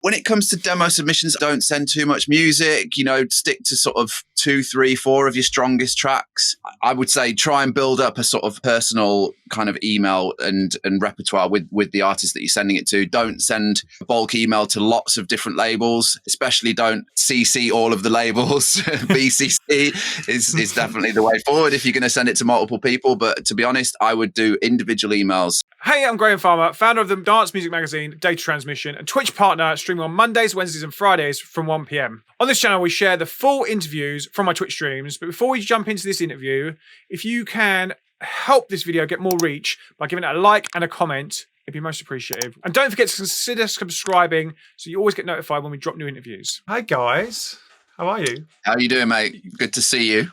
when it comes to demo submissions, don't send too much music, stick to sort of 2, 3, 4 of your strongest tracks. I would say try and build up a sort of personal kind of email and repertoire with the artist that you're sending it to. Don't send a bulk email to lots of different labels, especially don't CC all of the labels. BCC is definitely the way forward if you're going to send it to multiple people. But to be honest, I would do individual emails. Hey, I'm Graham Farmer, founder of the dance music magazine Data Transmission and Twitch partner, streaming on Mondays, Wednesdays and Fridays from 1 p.m. On this channel, we share the full interviews from my Twitch streams. But before we jump into this interview, if you can help this video get more reach by giving it a like and a comment, it'd be most appreciative. And don't forget to consider subscribing so you always get notified when we drop new interviews. Hi, guys. How are you? How are you doing, mate? Good to see you.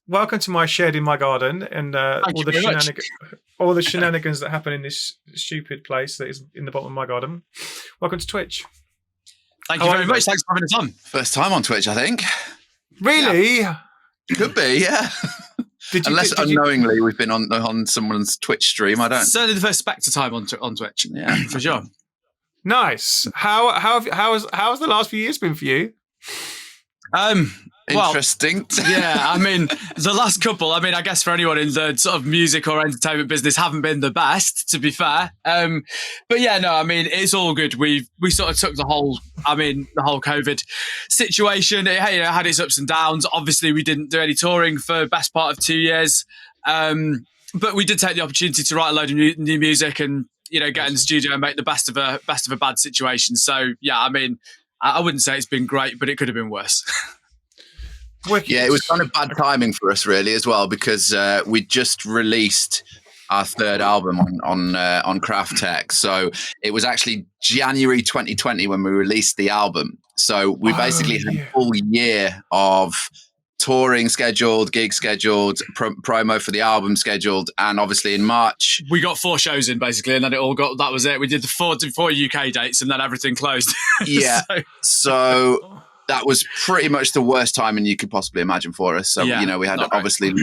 Welcome to my shed in my garden and all the shenanigans that happen in this stupid place that is in the bottom of my garden. Welcome to Twitch. Thank you very much. Thanks for having us on. First time on Twitch, I think. Really? Yeah. Could be, yeah. Unless unknowingly we've been on someone's Twitch stream. I don't. Certainly the first Spektre time on Twitch. Yeah, for sure. Nice. How's the last few years been for you? Interesting. Yeah, I mean, the last couple, I guess for anyone in the sort of music or entertainment business haven't been the best, to be fair. But yeah, no, I mean, it's all good. We sort of took the whole COVID situation. It had its ups and downs. Obviously, we didn't do any touring for the best part of 2 years. But we did take the opportunity to write a load of new music and, get in the studio and make the best of a bad situation. So yeah, I mean, I wouldn't say it's been great, but it could have been worse. Wicked. Yeah, it was kind of bad timing for us, really, as well, because we just released our third album on Craft Tech. So it was actually January 2020 when we released the album. So we basically had a full year of touring scheduled, gig scheduled, promo for the album scheduled, and obviously in March we got 4 shows in basically, and then that was it. We did the four UK dates, and then everything closed. Yeah, so that was pretty much the worst timing you could possibly imagine for us. So, we had obviously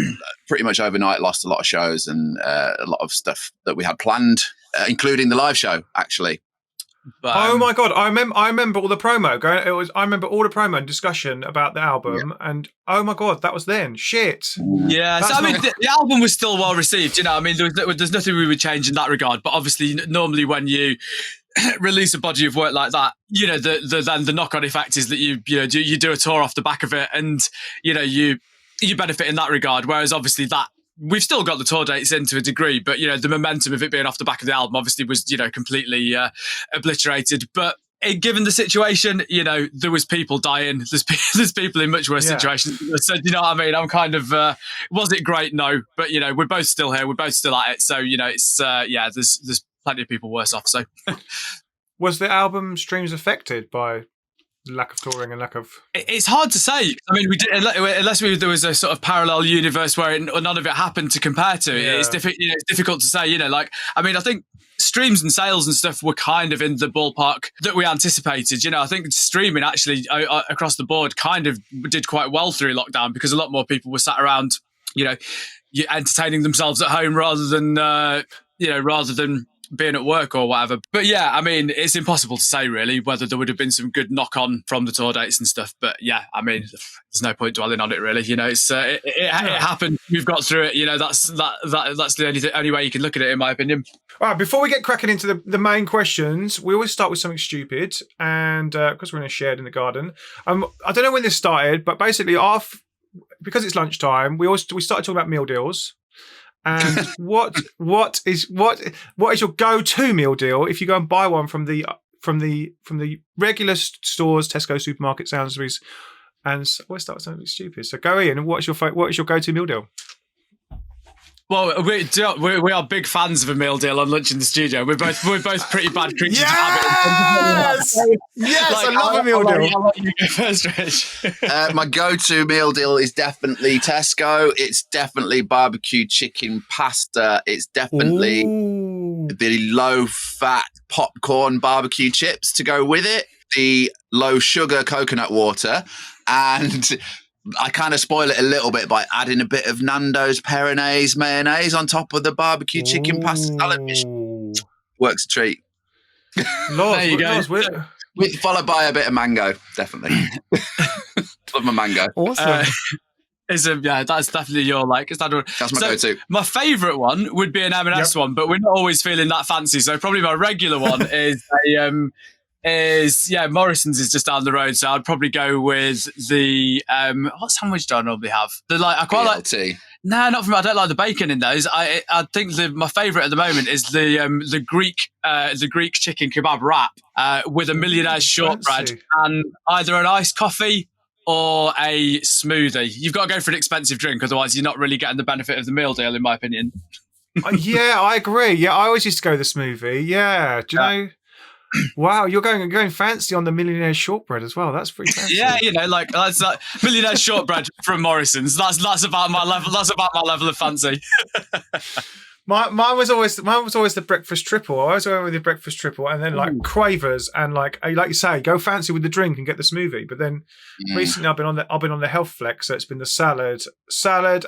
pretty much overnight lost a lot of shows and a lot of stuff that we had planned, including the live show, actually. But, oh my God, I remember all the promo. I remember all the promo and discussion about the album, and oh my God, that was then. Shit. Yeah, so the album was still well received. There's nothing we would change in that regard. But obviously, normally when you release a body of work like that, then the knock-on effect is that you do a tour off the back of it, and you benefit in that regard. Whereas obviously that we've still got the tour dates in to a degree, but the momentum of it being off the back of the album obviously was completely obliterated. But given the situation, there was people dying. There's people in much worse situations. So you know what I mean? I'm kind of was it great? No, but we're both still here. We're both still at it. So it's there's plenty of people worse off. So was the album streams affected by lack of touring and lack of? It's hard to say. I mean, we did unless there was a sort of parallel universe where none of it happened to compare to. It's difficult to say. I think streams and sales and stuff were kind of in the ballpark that we anticipated. I think streaming actually across the board kind of did quite well through lockdown because a lot more people were sat around, entertaining themselves at home rather than being at work or whatever. But yeah, I mean, it's impossible to say really whether there would have been some good knock-on from the tour dates and stuff. But yeah, I mean, there's no point dwelling on it really. It happened. We've got through it. That's the only way you can look at it, in my opinion. All right, before we get cracking into the main questions, we always start with something stupid, and because we're in a shed in the garden, I don't know when this started, but basically, because it's lunchtime, we started talking about meal deals. And what is your go-to meal deal if you go and buy one from the regular stores, Tesco, supermarket, Sainsbury's, and we'll start with something stupid. So go in. What is your go-to meal deal? Well, we are big fans of a meal deal on lunch in the studio. We're both pretty bad creatures of habit. Yes, I love a meal deal. I'll let you go first, Rich. My go-to meal deal is definitely Tesco. It's definitely barbecue chicken pasta. It's definitely the low-fat popcorn barbecue chips to go with it. The low-sugar coconut water, and I kind of spoil it a little bit by adding a bit of Nando's Peronaise mayonnaise on top of the barbecue chicken pasta salad, which works a treat. There you go. Followed by a bit of mango, definitely. Love my mango. Awesome. That's definitely your like. That's my go-to. My favourite one would be an M&S one, but we're not always feeling that fancy. So probably my regular one is Morrison's is just down the road. So I'd probably go with the what sandwich do I normally have? I quite BLT. like. No, not from. I don't like the bacon in those. I think my favourite at the moment is the Greek chicken kebab wrap with a millionaire's shortbread and either an iced coffee or a smoothie. You've got to go for an expensive drink, otherwise you're not really getting the benefit of the meal deal, in my opinion. Yeah, I agree. Yeah, I always used to go the smoothie. Yeah, do you know? Wow, you're going fancy on the millionaire's shortbread as well. That's pretty fancy. Yeah, that's like millionaire's shortbread from Morrison's. That's about my level. That's about my level of fancy. Mine was always the breakfast triple. I always went with the breakfast triple, and then like Quavers, and like you say, go fancy with the drink and get the smoothie. But then recently, I've been on the health flex, so it's been the salad,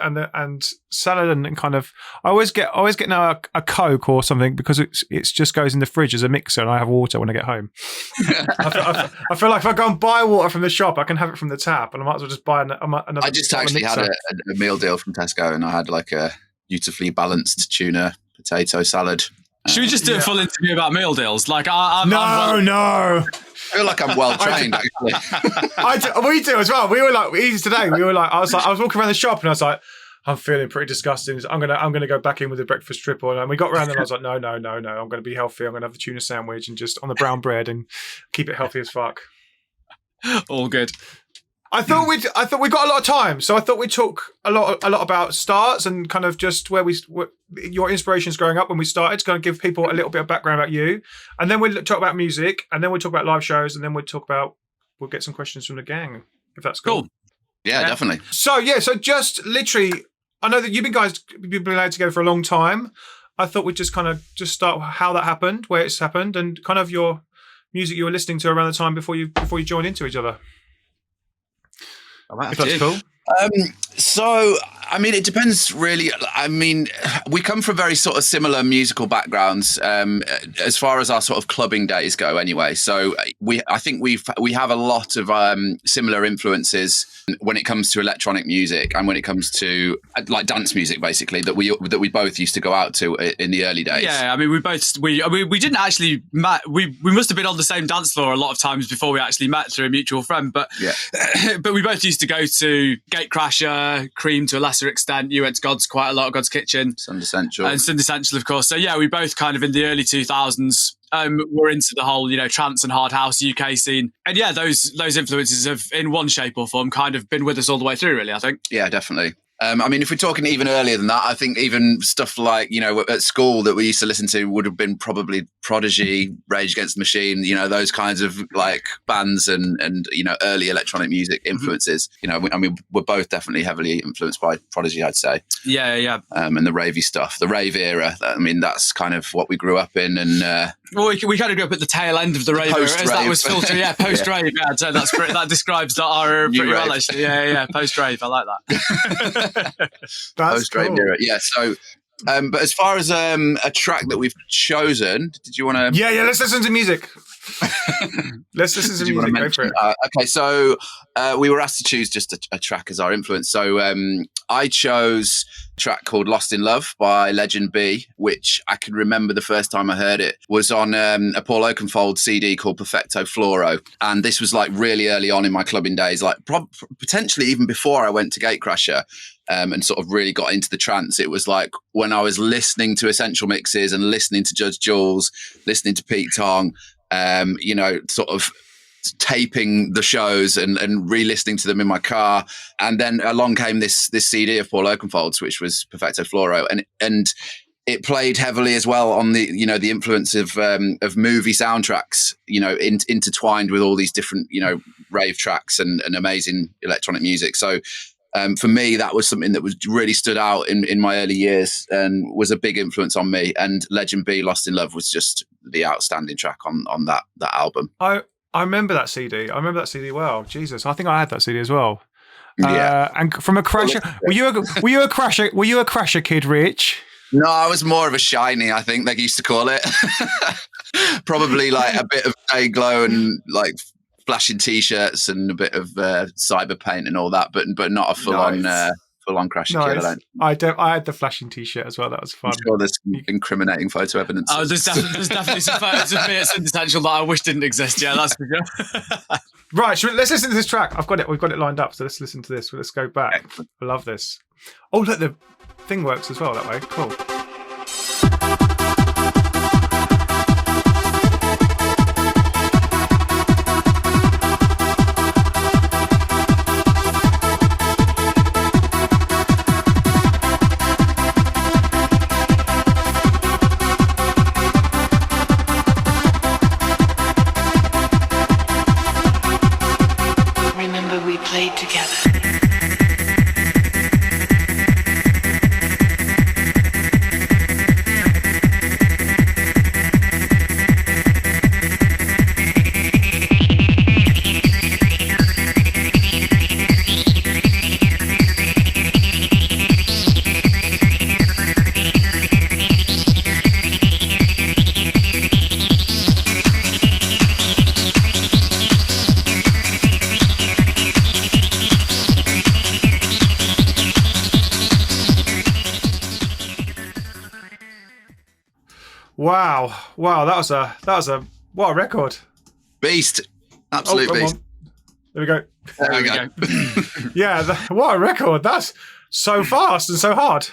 and kind of. I always get now a Coke or something because it just goes in the fridge as a mixer, and I have water when I get home. I feel like if I go and buy water from the shop, I can have it from the tap, and I might as well just buy another. I just actually had a meal deal from Tesco, and I had like a beautifully balanced tuna potato salad. Should we just do a full interview about meal deals? Like, No. I feel like I'm well trained, actually. We do as well. We were like, I was walking around the shop and I was like, I'm feeling pretty disgusting. I'm gonna go back in with the breakfast triple. And we got around and I was like, no. I'm gonna be healthy. I'm gonna have the tuna sandwich and just on the brown bread and keep it healthy as fuck. All good. I thought we got a lot of time, so I thought we'd talk a lot about starts and kind of just where your inspirations growing up when we started, to kind of give people a little bit of background about you, and then we'll talk about music, and then we'll talk about live shows, and then we'll get some questions from the gang, if that's cool. Yeah, definitely. So just literally, I know that you've been playing together for a long time. I thought we'd just start how that happened, where it's happened, and kind of your music you were listening to around the time before you joined into each other. If that's cool. So, I mean, it depends really. I mean, we come from very sort of similar musical backgrounds as far as our sort of clubbing days go anyway. So I think we have a lot of similar influences when it comes to electronic music and when it comes to like dance music, basically, that we both used to go out to in the early days. Yeah, I mean, we didn't actually met. We must have been on the same dance floor a lot of times before we actually met through a mutual friend. But but we both used to go to Gatecrasher, Cream to a lesser extent. You went to God's quite a lot, God's Kitchen, Sunday Central, of course. So yeah, we both kind of in the early 2000s were into the whole, trance and hard house UK scene. And yeah, those influences have in one shape or form kind of been with us all the way through, really, I think. Yeah, definitely. I mean, if we're talking even earlier than that, I think even stuff like, at school that we used to listen to would have been probably Prodigy, Rage Against the Machine, those kinds of like bands and early electronic music influences. I mean, we're both definitely heavily influenced by Prodigy, I'd say. Yeah. And the ravey stuff, the rave era. I mean, that's kind of what we grew up in. And well, we kind of grew up at the tail end of the rave era, as that was filtered. Yeah, post-rave. Yeah, so that's great. That describes our era pretty well, actually. Yeah, post-rave. I like that. Post-rave era. Yeah, so... but as far as a track that we've chosen, did you want to... Yeah, let's listen to music. Let's listen to music. Go for it. Okay, so we were asked to choose just a track as our influence. So I chose a track called Lost in Love by Legend B, which I can remember the first time I heard it was on a Paul Oakenfold CD called Perfecto Fluoro. And this was like really early on in my clubbing days, like potentially even before I went to Gatecrasher. And sort of really got into the trance. It was like when I was listening to Essential Mixes and listening to Judge Jules, listening to Pete Tong, sort of taping the shows and re-listening to them in my car. And then along came this CD of Paul Oakenfold's, which was Perfecto Fluoro. And it played heavily as well on the, the influence of movie soundtracks, intertwined with all these different, rave tracks and amazing electronic music. So, for me, that was something that was really stood out in my early years and was a big influence on me. And Legend B, Lost in Love, was just the outstanding track on that album. I remember that CD. I remember that CD well. Jesus, I think I had that CD as well. Yeah. And from a Crasher, were you a Crasher kid, Rich? No, I was more of a shiny, I think they used to call it. Probably like a bit of day glow and like flashing t-shirts and a bit of cyber paint and all that, but not a full-on crash kit. I had the flashing t-shirt as well. That was fun. I'm sure there's some incriminating photo evidence. Oh, there's definitely some photos of me at Synth Essential that I wish didn't exist. Yeah, that's for sure. Right, let's listen to this track. We've got it lined up, so let's listen to this. Let's go back. I love this. Oh, look, the thing works as well that way. Cool. Remember we played together. Wow, that was a what a record. Beast. Absolute beast. There we go. There we go. Yeah, what a record. That's so fast and so hard.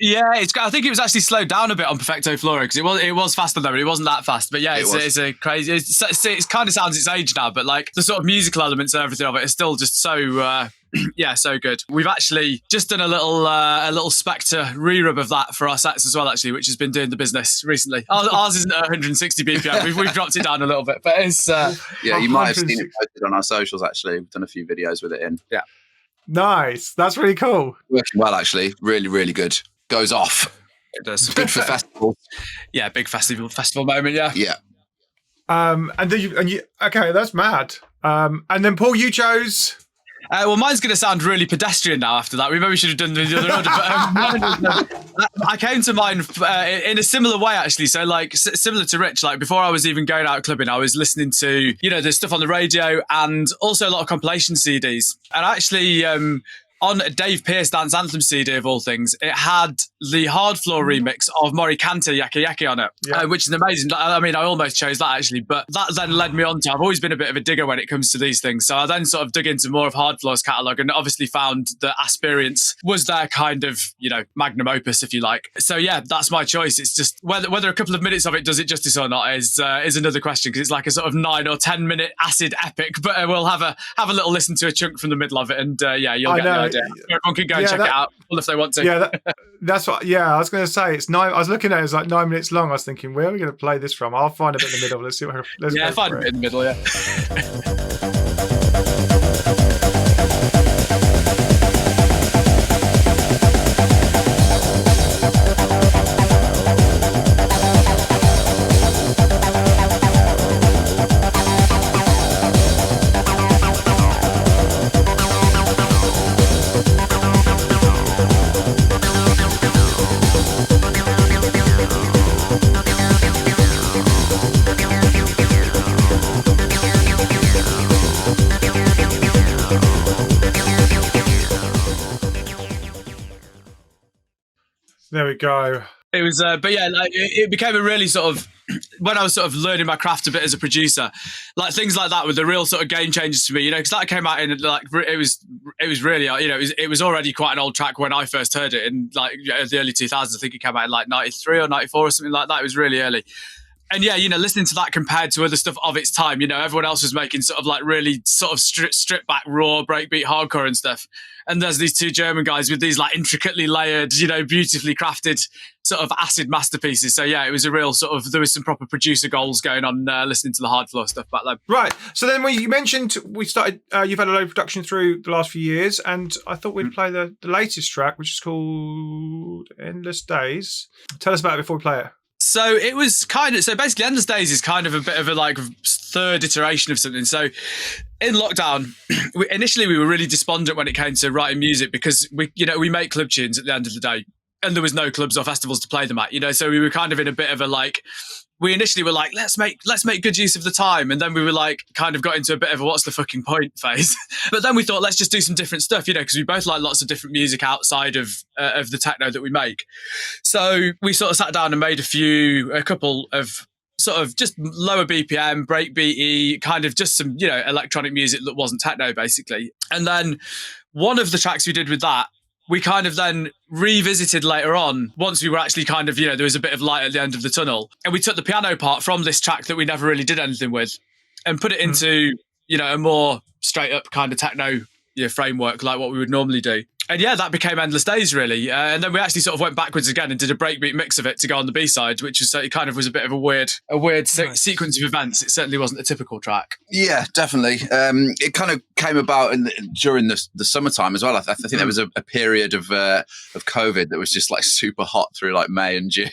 Yeah, I think it was actually slowed down a bit on Perfecto Flora because it was faster though, but it wasn't that fast. But yeah, it's a crazy. It kind of sounds its age now, but like the sort of musical elements and everything of it is still just so so good. We've actually just done a little Spektre re-rub of that for our sets as well, actually, which has been doing the business recently. Ours isn't at 160 BPM. We've dropped it down a little bit, but it's you might have seen it posted on our socials. Actually, we've done a few videos with it in. Yeah, nice. That's really cool. Working well, actually. Really, really good. Goes off. It does. Good for festivals. Yeah, big festival moment. Yeah. Yeah. And you okay, that's mad. And then Paul, you chose. Well, mine's going to sound really pedestrian now after that. We maybe should have done the other order. But I came to mine in a similar way, actually. So, like, similar to Rich, like, before I was even going out clubbing, I was listening to, the stuff on the radio and also a lot of compilation CDs. And actually, on a Dave Pearce Dance Anthem CD of all things, it had the Hardfloor remix of Morikante Yaki Yaki on it, which is amazing. I mean, I almost chose that actually, but that then led me on to, I've always been a bit of a digger when it comes to these things. So I then sort of dug into more of Hardfloor's catalogue and obviously found that Acperience was their kind of, magnum opus, if you like. So yeah, that's my choice. It's just whether a couple of minutes of it does it justice or not is another question, because it's like a sort of 9 or 10 minute acid epic, but we'll have a little listen to a chunk from the middle of it and you'll get the idea. Everyone can go and check it out if they want to. Yeah, that's what. Yeah, I was going to say it's 9. I was looking at it, it's like 9 minutes long. I was thinking, where are we going to play this from? I'll find a bit in the middle. Let's see what. Let's find a bit in the middle. Yeah. There we go. It was, but yeah, like, it became a really sort of, when I was sort of learning my craft a bit as a producer, like things like that were the real sort of game changers for me, because that came out in like, it was really, it was already quite an old track when I first heard it in like the early 2000s. I think it came out in like 93 or 94 or something like that. It was really early. And yeah, listening to that compared to other stuff of its time, everyone else was making sort of like really sort of strip back raw breakbeat hardcore and stuff. And there's these two German guys with these like intricately layered, beautifully crafted sort of acid masterpieces. So yeah, it was a real sort of, there was some proper producer goals going on listening to the Hardfloor stuff back then. Right. So then when you mentioned we started, you've had a load of production through the last few years, and I thought we'd play the latest track, which is called Endless Days. Tell us about it before we play it. So it was basically Endless Days is kind of a bit of a like third iteration of something. So in lockdown, initially we were really despondent when it came to writing music because we make club tunes at the end of the day. and there was no clubs or festivals to play them at, you know. So we were kind of in a bit of a like, we initially were like, let's make good use of the time, and then we were like, kind of got into a bit of a what's the fucking point phase. But then we thought, let's just do some different stuff, you know, because we both like lots of different music outside of the techno that we make. So we sort of sat down and made a couple of sort of just lower BPM, breakbeaty, kind of just some, you know, electronic music that wasn't techno, basically. And then one of the tracks we did with that, we kind of then revisited later on, once we were actually kind of, you know, there was a bit of light at the end of the tunnel. And we took the piano part from this track that we never really did anything with and put it into, you know, a more straight up kind of techno, you know, framework like what we would normally do. And yeah, that became Endless Days, really. And then we actually sort of went backwards again and did a breakbeat mix of it to go on the B-side, which was, it kind of was a bit of a weird nice sequence of events. It certainly wasn't a typical track. Yeah, definitely. It kind of came about during the summertime as well. I think there was a period of COVID that was just like super hot through like May and June,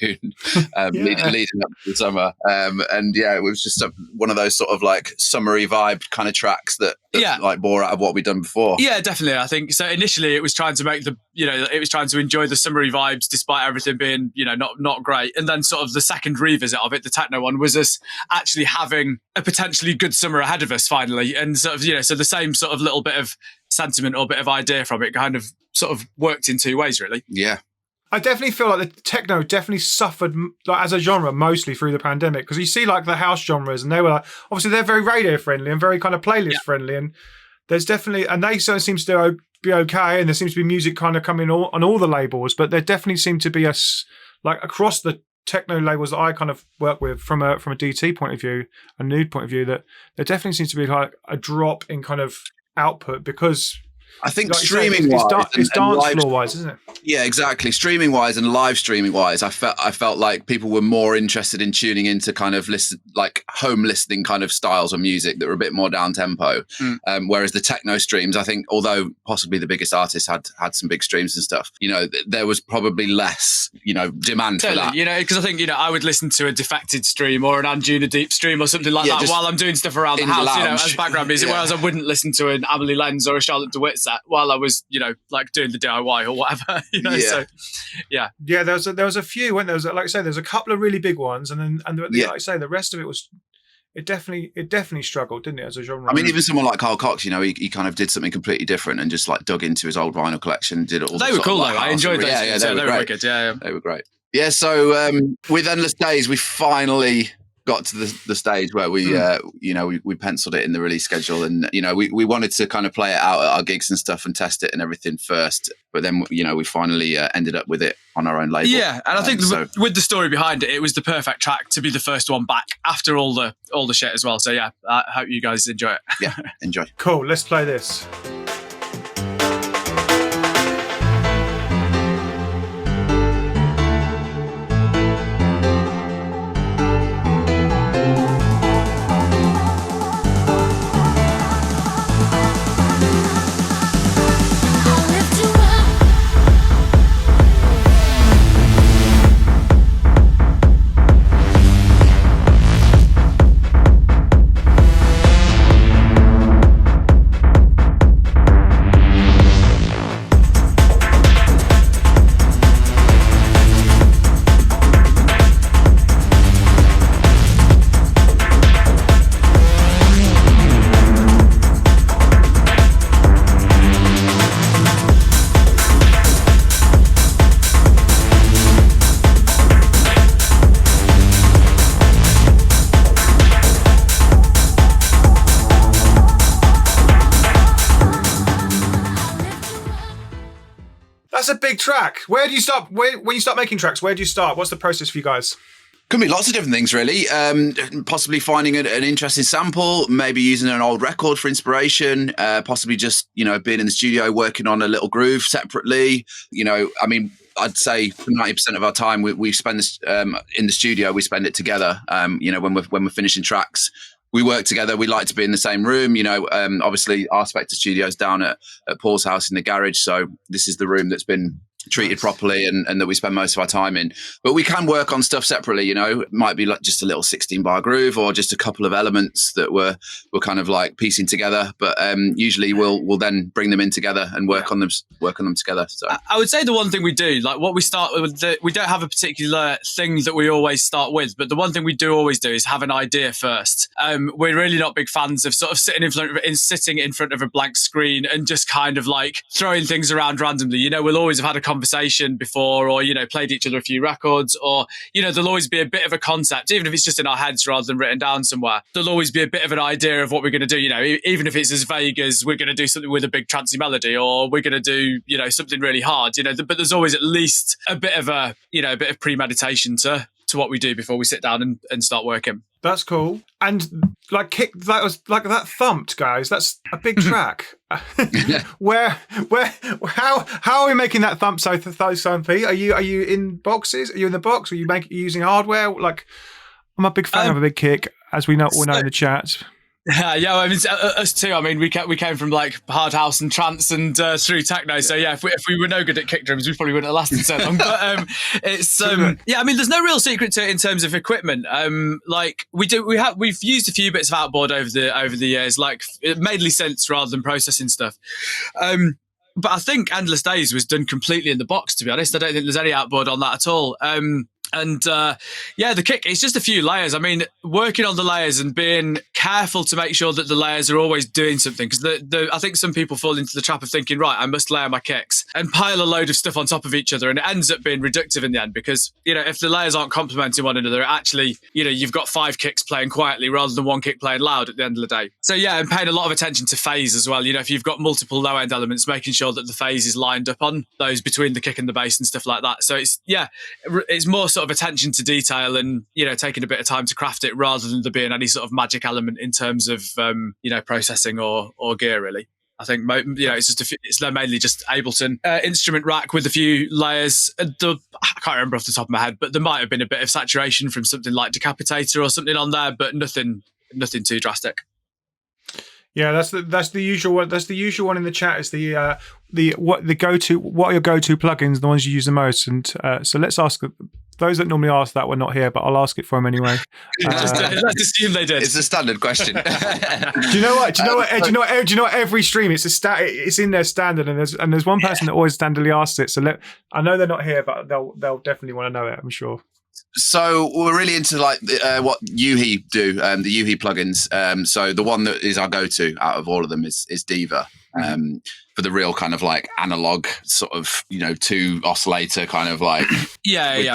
leading up to the summer. And yeah, it was just one of those sort of like summery vibe kind of tracks that like bore out of what we'd done before. Yeah, definitely. I think so. Initially, it was trying to make it was trying to enjoy the summery vibes despite everything being, you know, not great. And then sort of the second revisit of it, the techno one, was us actually having a potentially good summer ahead of us finally. And sort of, you know, so the same sort of little bit of sentiment or bit of idea from it kind of sort of worked in two ways, really. Yeah. I definitely feel like the techno definitely suffered like as a genre mostly through the pandemic, because you see like the house genres and they were like, obviously they're very radio friendly and very kind of playlist friendly, and there's definitely, and they certainly seems to be okay, and there seems to be music kind of coming on all the labels, but there definitely seem to be like across the techno labels that I kind of work with from a DT point of view, a nude point of view, that there definitely seems to be like a drop in kind of output, because I think like streaming wise, it's dance floor wise, isn't it? Yeah, exactly. Streaming wise and live streaming wise, I felt like people were more interested in tuning into kind of like home listening kind of styles of music that were a bit more down tempo. Whereas the techno streams, I think, although possibly the biggest artists had some big streams and stuff, you know, there was probably less, you know, demand for that. You know, because I think, you know, I would listen to a Defected stream or an Anjuna Deep stream or something like that while I'm doing stuff around the house, you know, as background music. Whereas I wouldn't listen to an Amelie Lenz or a Charlotte DeWitt set while I was, you know, like doing the DIY or whatever, you know. So yeah, there was a few, when there was, like I say, there's a couple of really big ones, and like I say, the rest of it was, it definitely struggled, didn't it, as a genre? I mean, even someone like Carl Cox, you know, he kind of did something completely different and just like dug into his old vinyl collection, did it all. They were cool though. I enjoyed those. Yeah, they were wicked. Yeah, they were great. Yeah, so with Endless Days, we finally got to the stage where we you know, we penciled it in the release schedule, and you know, we wanted to kind of play it out at our gigs and stuff and test it and everything first, but then, you know, we finally ended up with it on our own label. Yeah, and I think with the story behind it, it was the perfect track to be the first one back after all the shit as well. So yeah, I hope you guys enjoy it. Yeah, enjoy. Cool, let's play this. That's a big track. Where do you start? When you start making tracks, where do you start? What's the process for you guys? Could be lots of different things, really. Possibly finding an interesting sample, maybe using an old record for inspiration, possibly just, you know, being in the studio working on a little groove separately. You know, I mean, I'd say 90% of our time we spend this in the studio. We spend it together. You know, when we're finishing tracks, we work together. We like to be in the same room. You know, obviously our Spektre studio's down at Paul's house in the garage, so this is the room that's been treated properly and that we spend most of our time in. But we can work on stuff separately, It might be like just a little 16-bar groove or just a couple of elements that we're kind of like piecing together. But usually we'll then bring them in together and work on them together. So I would say the one thing we do, like what we start with, we don't have a particular thing that we always start with, but the one thing we do always do is have an idea first. We're really not big fans of sort of sitting in front of a blank screen and just kind of like throwing things around randomly. We'll always have had a conversation before, or played each other a few records, or there'll always be a bit of a concept, even if it's just in our heads rather than written down somewhere. There'll always be a bit of an idea of what we're going to do, even if it's as vague as we're going to do something with a big trancy melody, or we're going to do something really hard, but there's always at least a bit of premeditation to what we do before we sit down and start working. That's cool. And like that was like that thumped, guys. That's a big track. How are we making that thump so thumpy? Are you in boxes? Are you in the box? Are you using hardware? Like, I'm a big fan of a big kick, as we all know in the chat. Yeah, I mean, us too. I mean, we came from like hard house and trance and through techno. So yeah, if we were no good at kick drums, we probably wouldn't have lasted so long. But it's yeah. I mean, there's no real secret to it in terms of equipment. Like we've used a few bits of outboard over the years, like mainly synths rather than processing stuff. But I think Endless Days was done completely in the box. To be honest, I don't think there's any outboard on that at all. And the kick, it's just a few layers. I mean, working on the layers and being careful to make sure that the layers are always doing something. Because I think some people fall into the trap of thinking, right, I must layer my kicks and pile a load of stuff on top of each other. And it ends up being reductive in the end because, if the layers aren't complementing one another, actually, you've got 5 kicks playing quietly rather than 1 kick playing loud at the end of the day. So yeah, and paying a lot of attention to phase as well. If you've got multiple low end elements, making sure that the phase is lined up on those between the kick and the bass and stuff like that. So it's more sort of attention to detail and taking a bit of time to craft it rather than there being any sort of magic element in terms of processing or gear really. I think it's mainly just Ableton instrument rack with a few layers. I can't remember off the top of my head, but there might have been a bit of saturation from something like Decapitator or something on there, but nothing too drastic. Yeah, that's the usual one. That's the usual one in the chat. Is what are your go-to plugins, the ones you use the most? And so let's ask those that normally ask that were not here, but I'll ask it for them anyway. Let's assume they did. It's a standard question. Do you know what? Do you know what? Every stream, it's in their standard, and there's one person that always standardly asks it. So I know they're not here, but they'll definitely want to know it, I'm sure. So we're really into like what Yuhi do, the Yuhi plugins. So the one that is our go-to out of all of them is Diva. For the real kind of like analog sort of 2 oscillator kind of like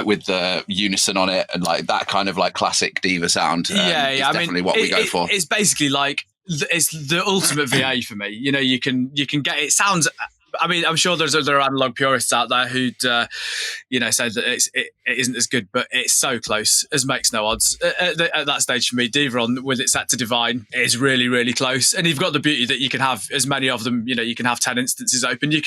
with the unison on it and like that kind of like classic Diva sound. Definitely what we go for. It's basically like it's the ultimate VA for me. You can get it sounds. I mean, I'm sure there are analog purists out there who'd, say that it isn't as good, but it's so close as makes no odds. At that stage for me, Diva with it set to Divine is really, really close. And you've got the beauty that you can have as many of them, you can have 10 instances open. You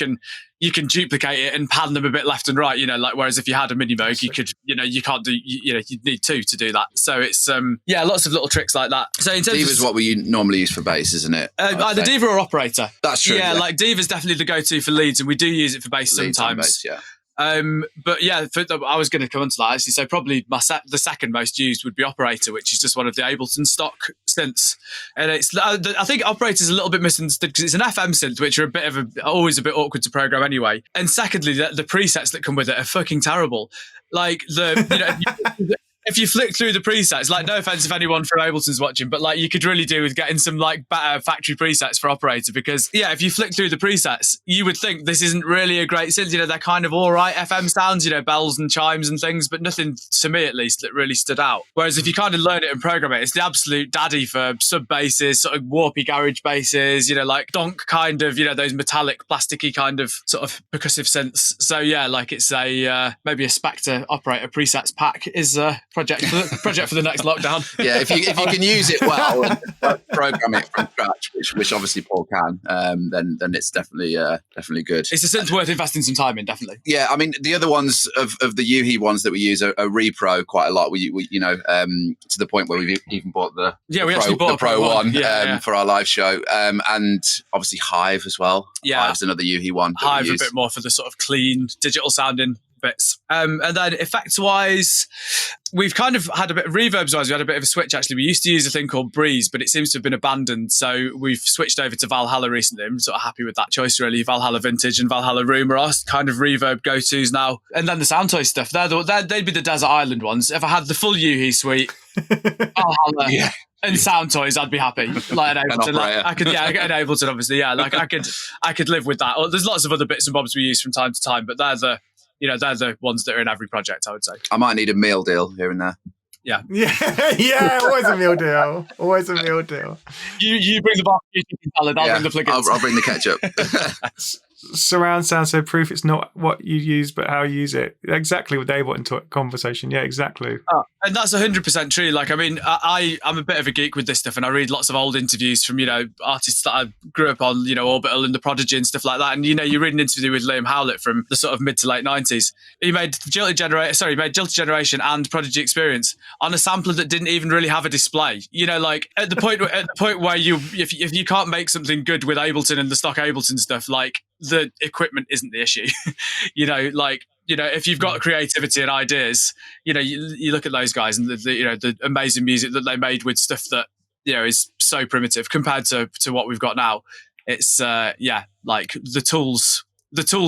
can duplicate it and pan them a bit left and right, like, whereas if you had a mini Moog, you could, you can't do, you'd need 2 to do that. So it's, lots of little tricks like that. So in terms Diva's what we normally use for bass, isn't it? Either Diva or Operator. That's true. Yeah, like Diva's definitely the go-to for leads, and we do use it for bass sometimes. Bass, yeah. But yeah, I was going to come on to that actually. So probably the second most used would be Operator, which is just one of the Ableton stock synths. And I think Operator's a little bit misunderstood because it's an FM synth, which are always a bit awkward to program anyway. And secondly, the presets that come with it are fucking terrible. Like if you flick through the presets, like, no offense if anyone from Ableton's watching, but like you could really do with getting some like better factory presets for Operator, because if you flick through the presets, you would think this isn't really a great synth. They're kind of all right FM sounds, bells and chimes and things, but nothing to me at least that really stood out. Whereas if you kind of learn it and program it, it's the absolute daddy for sub basses, sort of warpy garage basses, like donk kind of, those metallic plasticky kind of sort of percussive synths. So yeah, like it's maybe a Spektre Operator presets pack is Project for the next lockdown. Yeah, if you can use it well and program it from scratch, which obviously Paul can, then it's definitely good. It's a synth worth investing some time in, definitely. Yeah, I mean the other ones of the Yuhi ones that we use are repro quite a lot. We to the point where we've even bought the Pro one for our live show, and obviously Hive as well. Yeah, Hive's another Yuhi one. Hive a bit more for the sort of clean digital sounding bits. And then effects wise, we've kind of had a bit of reverbs wise. We had a bit of a switch actually. We used to use a thing called Breeze, but it seems to have been abandoned. So we've switched over to Valhalla recently. I'm sort of happy with that choice really. Valhalla Vintage and Valhalla Room are our kind of reverb go-tos now. And then the Soundtoy stuff, they'd be the Desert Island ones. If I had the full Yuhi suite, Valhalla and Soundtoys, I'd be happy. Like an Ableton, I could an Ableton obviously. Yeah, like I could live with that. There's lots of other bits and bobs we use from time to time, but they're the ones that are in every project, I would say. I might need a meal deal here and there. Yeah. Always a meal deal. Always a meal deal. You bring the barbecue chicken salad, I'll bring the plugins. I'll bring the ketchup. Surround sound so proof it's not what you use but how you use it. Exactly what they want into a conversation. Yeah, exactly. And that's 100% true. Like, I mean, I'm a bit of a geek with this stuff, and I read lots of old interviews from, artists that I grew up on, Orbital and The Prodigy and stuff like that. And, you read an interview with Liam Howlett from the sort of mid to late 90s. He made Jilted Generation and Prodigy Experience on a sampler that didn't even really have a display. Like at the point where if you can't make something good with Ableton and the stock Ableton stuff, like the equipment isn't the issue. If you've got creativity and ideas, you look at those guys and the amazing music that they made with stuff that, is so primitive compared to what we've got now. It's, like the tools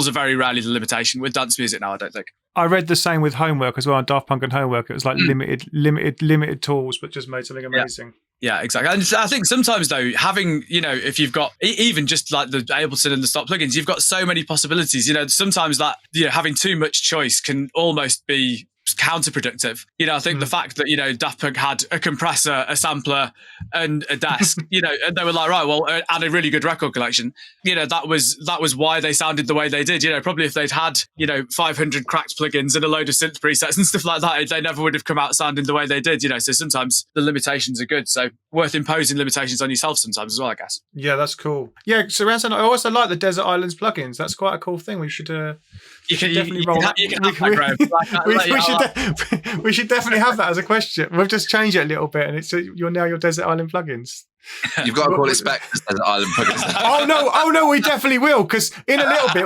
are very rarely the limitation with dance music now, I don't think. I read the same with Homework as well, on Daft Punk and Homework. It was like limited tools, but just made something amazing. Yeah, exactly. And I think sometimes though, having, if you've got even just like the Ableton and the stock plugins, you've got so many possibilities. Sometimes that, having too much choice can almost be counterproductive. I think the fact that, Daft Punk had a compressor, a sampler and a desk, and they were like, right, well, and a really good record collection, that was why they sounded the way they did. Probably if they'd had, 500 cracked plugins and a load of synth presets and stuff like that, they never would have come out sounding the way they did, so sometimes the limitations are good. So worth imposing limitations on yourself sometimes as well, I guess. Yeah, that's cool. Yeah, surround sound. I also like the Desert Islands plugins. That's quite a cool thing. We should we should definitely have that as a question. We'll just change it a little bit, and it's you're now your Desert Island plugins. You've got to call it Spektre Desert Island plugins. Oh no, we definitely will, because in a little bit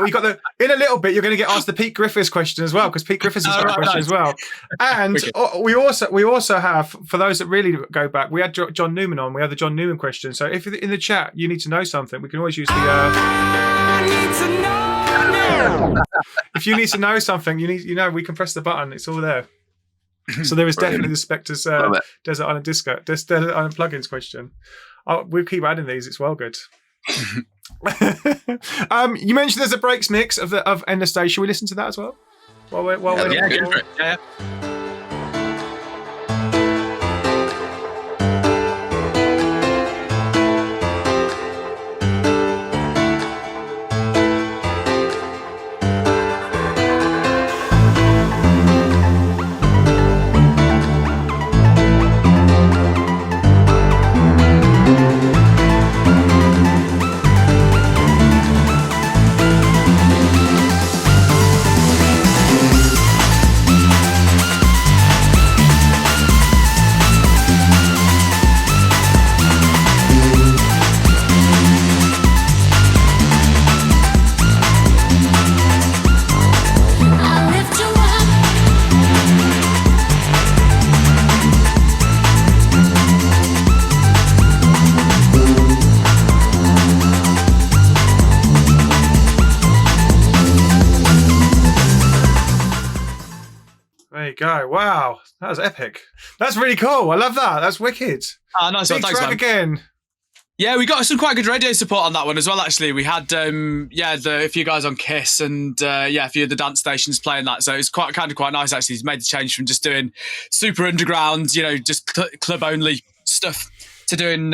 you're going to get asked the Pete Griffiths question as well, because Pete Griffiths has got a question as well. And we also have, for those that really go back, we had John Newman on. We had the John Newman question. So if in the chat you need to know something, we can always use the. I need to know. If you need to know something, we can press the button. It's all there. So there is definitely the Spektres Desert Island Desert Island plugins question. We'll keep adding these. It's well good. You mentioned there's a breaks mix of End of Stage. Should we listen to that as well? Yeah. Go. Wow, that was epic. That's really cool. I love that. That's wicked. Nice one. Thanks, man. Again. Yeah, we got some quite good radio support on that one as well, actually. We had, a few guys on Kiss and, a few of the dance stations playing that. So it's quite nice, actually. He's made the change from just doing super underground, just club-only stuff to doing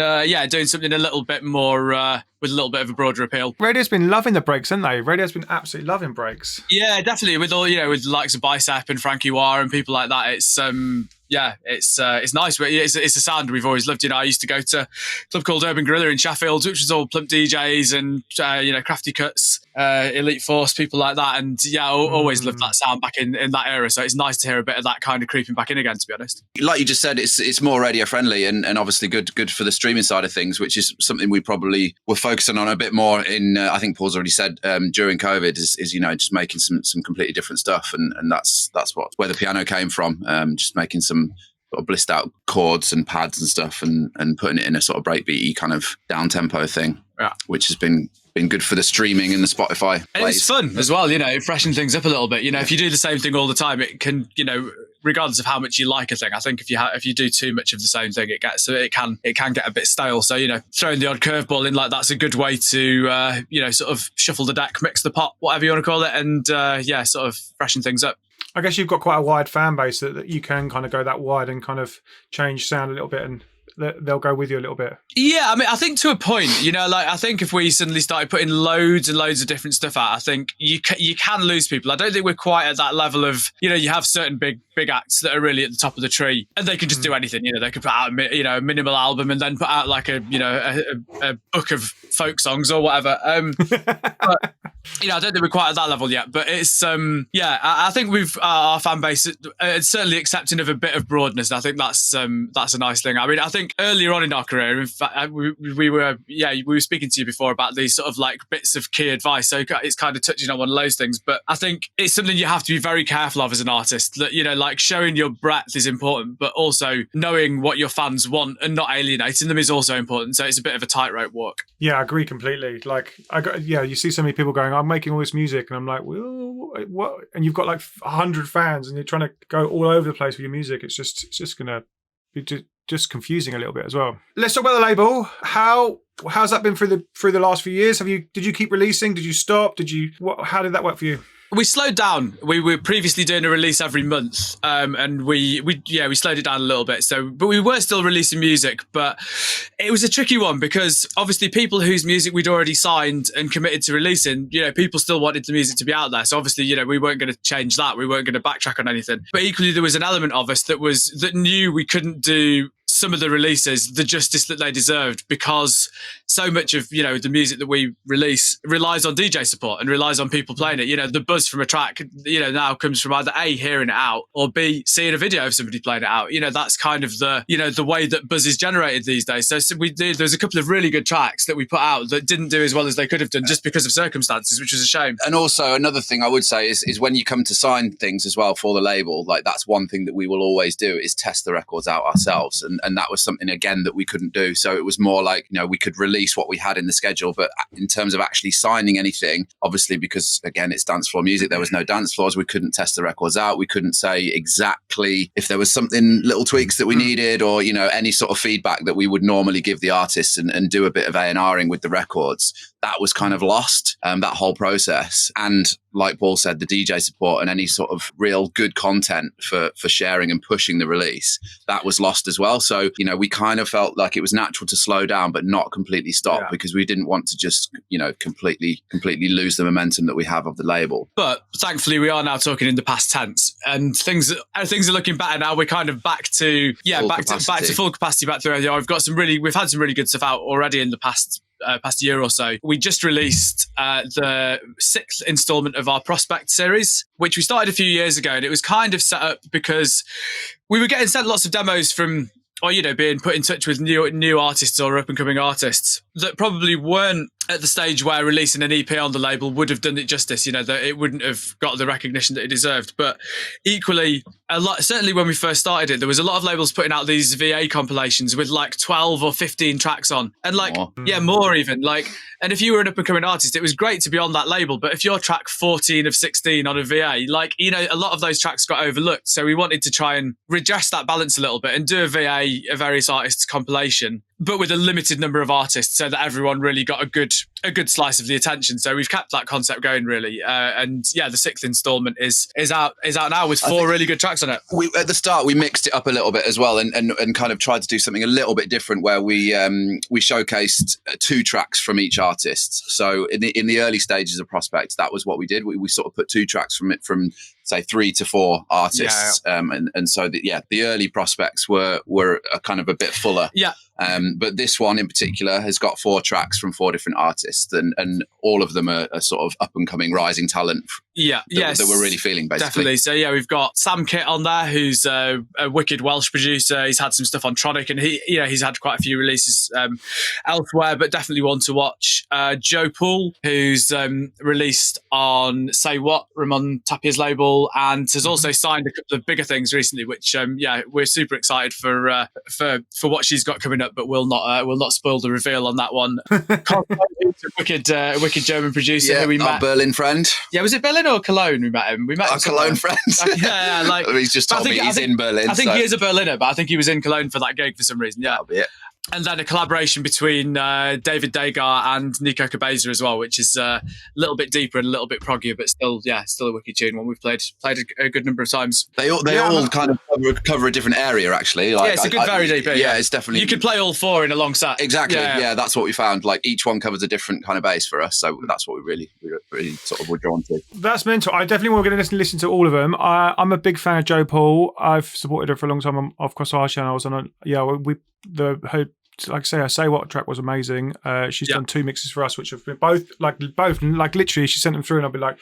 something a little bit more with a little bit of a broader appeal. Radio's been loving the breaks, haven't they? Radio's been absolutely loving breaks. Yeah, definitely. With all with the likes of Bicep and Frankie Wah and people like that, it's yeah, it's nice. But it's a sound we've always loved. I used to go to a club called Urban Gorilla in Sheffield, which was all plump DJs and Crafty Cuts, Elite Force, people like that. And yeah, I always loved that sound back in that era. So it's nice to hear a bit of that kind of creeping back in again, to be honest. Like you just said, it's more radio friendly and obviously good for the streaming side of things, which is something we probably were focusing on a bit more in. I think Paul's already said during COVID is just making some completely different stuff, and that's where the piano came from. Just making some sort of blissed out chords and pads and stuff, and putting it in a sort of breakbeaty kind of down tempo thing, which has been good for the streaming and the Spotify. And it's fun as well, freshen things up a little bit. If you do the same thing all the time, it can, regardless of how much you like a thing, I think if you do too much of the same thing, it can get a bit stale. So throwing the odd curveball in like that's a good way to sort of shuffle the deck, mix the pot, whatever you want to call it, and sort of freshen things up. I guess you've got quite a wide fan base that you can kind of go that wide and kind of change sound a little bit, and they'll go with you a little bit. Yeah, I mean, I think to a point, I think if we suddenly started putting loads and loads of different stuff out, I think you can lose people. I don't think we're quite at that level of, you have certain big acts that are really at the top of the tree and they can just do anything. They could put out a minimal album and then put out like a book of folk songs or whatever. But, I don't think we're quite at that level yet, but it's, I think our fan base is certainly accepting of a bit of broadness. And I think that's a nice thing. I mean, I think earlier on in our career, in fact, we were speaking to you before about these sort of like bits of key advice. So it's kind of touching on one of those things, but I think it's something you have to be very careful of as an artist, that, like showing your breadth is important, but also knowing what your fans want and not alienating them is also important. So it's a bit of a tightrope walk. Yeah, I agree completely. Like, you see so many people going, I'm making all this music, and I'm like, well, what? And you've got like 100 fans and you're trying to go all over the place with your music. It's just going to be just confusing a little bit as well. Let's talk about the label. How's that been through the last few years? Did you keep releasing? Did you stop? How did that work for you? We slowed down. We were previously doing a release every month, and we slowed it down a little bit. But we were still releasing music. But it was a tricky one because obviously people whose music we'd already signed and committed to releasing, people still wanted the music to be out there. So obviously, we weren't going to change that. We weren't going to backtrack on anything. But equally, there was an element of us that knew we couldn't do some of the releases the justice that they deserved, because so much of the music that we release relies on DJ support and relies on people playing it. The buzz from a track now comes from either A, hearing it out, or B, seeing a video of somebody playing it out. That's kind of the way that buzz is generated these days. So there's a couple of really good tracks that we put out that didn't do as well as they could have done just because of circumstances, which was a shame. And also another thing I would say is when you come to sign things as well for the label, like that's one thing that we will always do is test the records out ourselves, and that was something again that we couldn't do. So it was more like we could release what we had in the schedule, but in terms of actually signing anything, obviously because again it's dance floor music, there was no dance floors, we couldn't test the records out, we couldn't say exactly if there was something, little tweaks that we needed, or any sort of feedback that we would normally give the artists and do a bit of A&Ring with the records. That was kind of lost, that whole process. And like Paul said, the DJ support and any sort of real good content for sharing and pushing the release, that was lost as well. So, we kind of felt like it was natural to slow down, but not completely stop, because we didn't want to just, completely lose the momentum that we have of the label. But thankfully, we are now talking in the past tense, and things are looking better now. We're kind of back to back to full capacity, back to we've had some really good stuff out already in the past year or so. We just released the 6th installment of our Respekt series, which we started a few years ago, and it was kind of set up because we were getting sent lots of demos from, or being put in touch with new artists or up and coming artists that probably weren't at the stage where releasing an EP on the label would have done it justice, that it wouldn't have got the recognition that it deserved. But equally, certainly when we first started it, there was a lot of labels putting out these VA compilations with like 12 or 15 tracks on, and more even. And if you were an up and coming artist, it was great to be on that label. But if you're track 14 of 16 on a VA, a lot of those tracks got overlooked. So we wanted to try and redress that balance a little bit and do a various artists compilation, but with a limited number of artists, so that everyone really got a good a good slice of the attention. So we've kept that concept going really. And yeah, the 6th installment is out now with 4 really good tracks on it. At the start, we mixed it up a little bit as well, and kind of tried to do something a little bit different, where we showcased 2 tracks from each artist. So in the early stages of Prospect, that was what we did. We sort of put 2 tracks from say 3 to 4 artists, and so the early prospects were a kind of a bit fuller. Yeah. But this one in particular has got 4 tracks from 4 different artists, and all of them are sort of up and coming rising talent. That we're really feeling, basically. Definitely. So yeah, we've got Sam Kilt on there, who's a wicked Welsh producer. He's had some stuff on Tronic, and he's had quite a few releases elsewhere, but definitely one to watch. Jo Poole, who's released on Say What, Ramon Tapia's label, and has also signed a couple of bigger things recently, which we're super excited for what she's got coming up, but we'll not spoil the reveal on that one. Kosmo, who's a wicked German producer who we met. Our Berlin friend. Yeah, was it Berlin or Cologne we met him? We met our Cologne friend. He's just told me he's in Berlin. I think he is a Berliner, but I think he was in Cologne for that gig for some reason. Yeah. That'll be it. And then a collaboration between Devid Dega and Nico Cabeza as well, which is a little bit deeper and a little bit proggier, but still a wicked tune. One we've played a good number of times. They all kind of cover a different area, actually. Like, it's a good very deep area. Yeah, it's definitely. You could play all 4 in a long set. Exactly. Yeah, that's what we found. Like each one covers a different kind of bass for us, so that's what we really sort of were drawn to. That's mental. I definitely want to listen to all of them. I'm a big fan of Jo Poole. I've supported her for a long time across our channels, and like I say What track was amazing. She's done 2 mixes for us, which have been both literally. She sent them through, and I'll be like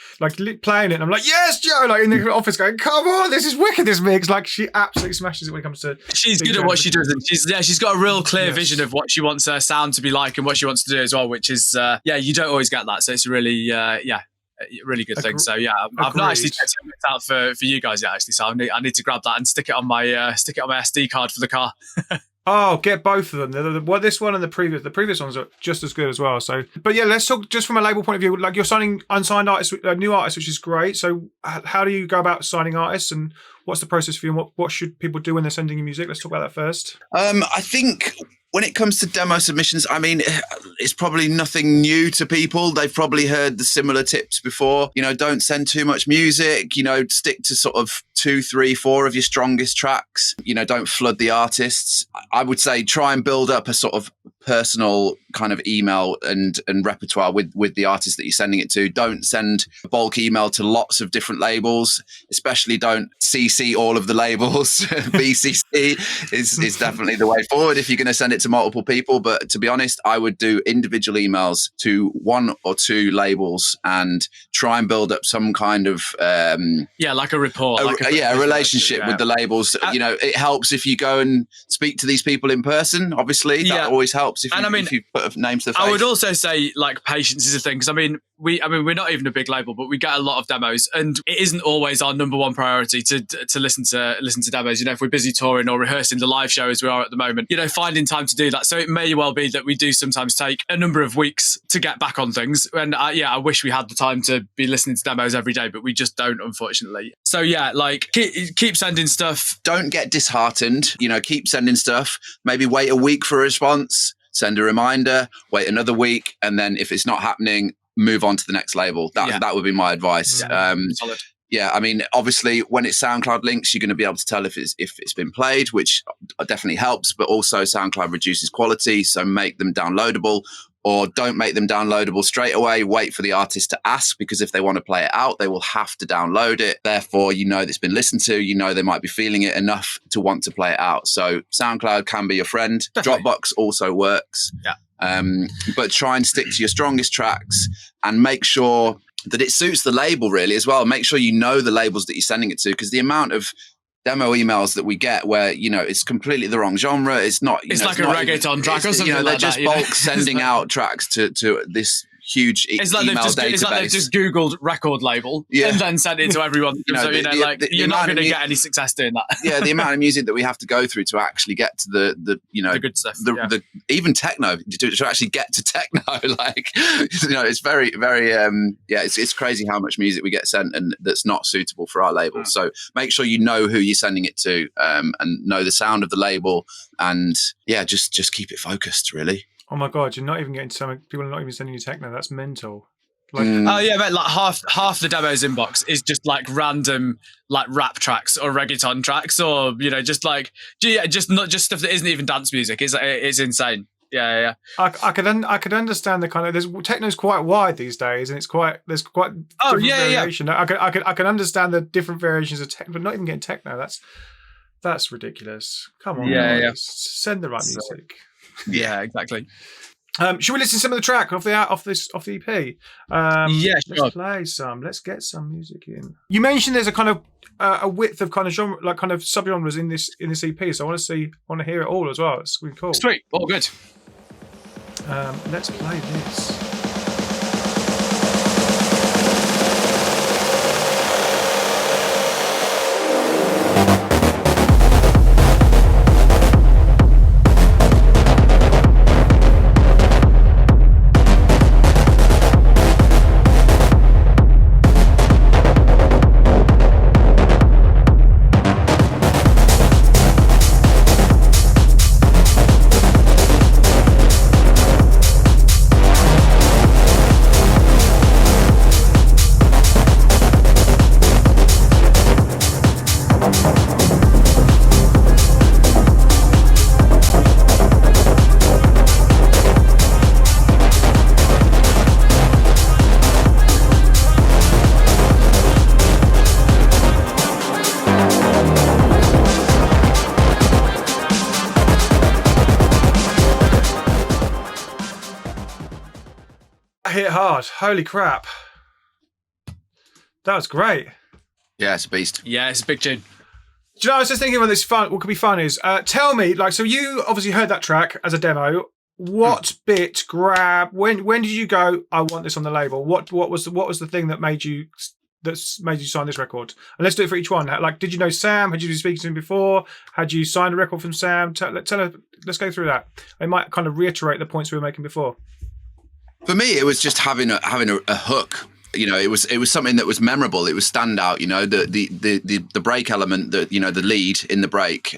playing it, and I'm like, yes, Jo, like in the office, going, come on, this is wicked. This mix, like she absolutely smashes it when it comes to. She's good at what she does, and she's got a real clear vision of what she wants her sound to be like and what she wants to do as well, which is you don't always get that, so it's a really really good thing. So I've not actually checked it out for you guys yet, actually. So I need to grab that and stick it on my SD card for the car. Oh, get both of them. This one and the previous ones are just as good as well. So, but yeah, let's talk just from a label point of view. Like you're signing unsigned artists, new artists, which is great. So, how do you go about signing artists, and what's the process for you? And what should people do when they're sending you music? Let's talk about that first. I think when it comes to demo submissions, I mean, it's probably nothing new to people. They've probably heard the similar tips before. Don't send too much music. Stick to sort of 2, 3, 4 of your strongest tracks. Don't flood the artists. I would say try and build up a sort of personal kind of email and repertoire with the artist that you're sending it to. Don't send a bulk email to lots of different labels, especially don't CC all of the labels. BCC is definitely the way forward if you're going to send it to multiple people. But to be honest, I would do individual emails to 1 or 2 labels and try and build up some kind of like a rapport, a relationship with the labels. It helps if you go and speak to these people in person. Obviously, that always helps if you put a name to the face. I would also say patience is a thing, because we're not even a big label, but we get a lot of demos, and it isn't always our number one priority to listen to demos. If we're busy touring or rehearsing the live show as we are at the moment, finding time to do that. So it may well be that we do sometimes take a number of weeks to get back on things. And I wish we had the time to be listening to demos every day, but we just don't, unfortunately. So keep sending stuff. Don't get disheartened. Keep sending stuff. Maybe wait a week for a response. Send a reminder. Wait another week, and then if it's not happening, move on to the next label. That would be my advice. Solid. Yeah, I mean, obviously, when it's SoundCloud links, you're going to be able to tell if it's been played, which definitely helps. But also, SoundCloud reduces quality, so make them downloadable, or don't make them downloadable straight away. Wait for the artist to ask, because if they want to play it out, they will have to download it. Therefore, it's been listened to. They might be feeling it enough to want to play it out. So SoundCloud can be your friend. Definitely. Dropbox also works. Yeah. But try and stick to your strongest tracks and make sure that it suits the label really as well. Make sure you know the labels that you're sending it to, because the amount of demo emails that we get where it's completely the wrong genre. It's not. It's like a reggaeton track or something. They're just bulk sending out tracks to this huge email database. It's like they've just Googled record label and then sent it to everyone. You're not going to get any success doing that. Yeah, the amount of music that we have to go through to actually get to the good stuff. Even techno to actually get to techno. It's very very it's crazy how much music we get sent and that's not suitable for our label. So make sure you know who you're sending it to and know the sound of the label, and just keep it focused really. Oh my god, you're not even getting some people are not even sending you techno. That's mental. Like, Oh yeah, mate, like half the demo's inbox is just like random like rap tracks or reggaeton tracks, or just like just not just stuff that isn't even dance music. It's insane. Yeah. I could understand the kind of techno's quite wide these days, and there's quite different variation. I can understand the different variations of techno, but not even getting techno. That's ridiculous. Come on, guys. Send the right music. Yeah, exactly. Should we listen to some of the track off the EP? Let's play some. Let's get some music in. You mentioned there's a kind of a width of kind of genre, like kind of subgenres in this EP. So I want to hear it all as well. It's really cool. Sweet, all good. Let's play this. Hit hard. Holy crap. That was great. Yeah, it's a beast. Yeah, it's a big tune. Do you know, I was just thinking about this fun. What could be fun is, tell me, like, so you obviously heard that track as a demo. What bit when did you go, I want this on the label? What was the thing that made you sign this record? And let's do it for each one. Like, did you know Sam? Had you been speaking to him before? Had you signed a record from Sam? Let's go through that. I might kind of reiterate the points we were making before. For me, it was just having a hook. It was something that was memorable. It was standout. The break element, the lead in the break.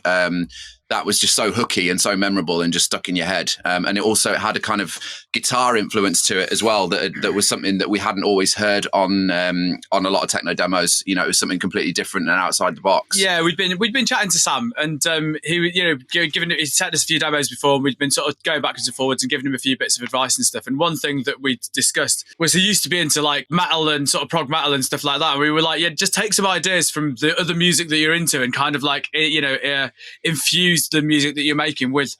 That was just so hooky and so memorable and just stuck in your head. And it also had a kind of guitar influence to it as well. That was something that we hadn't always heard on a lot of techno demos. It was something completely different and outside the box. Yeah, we'd been chatting to Sam, and he he'd sent us a few demos before, and we'd been sort of going backwards and forwards and giving him a few bits of advice and stuff. And one thing that we discussed was he used to be into like metal and sort of prog metal and stuff like that. And we were like, yeah, just take some ideas from the other music that you're into and kind of like infuse the music that you're making with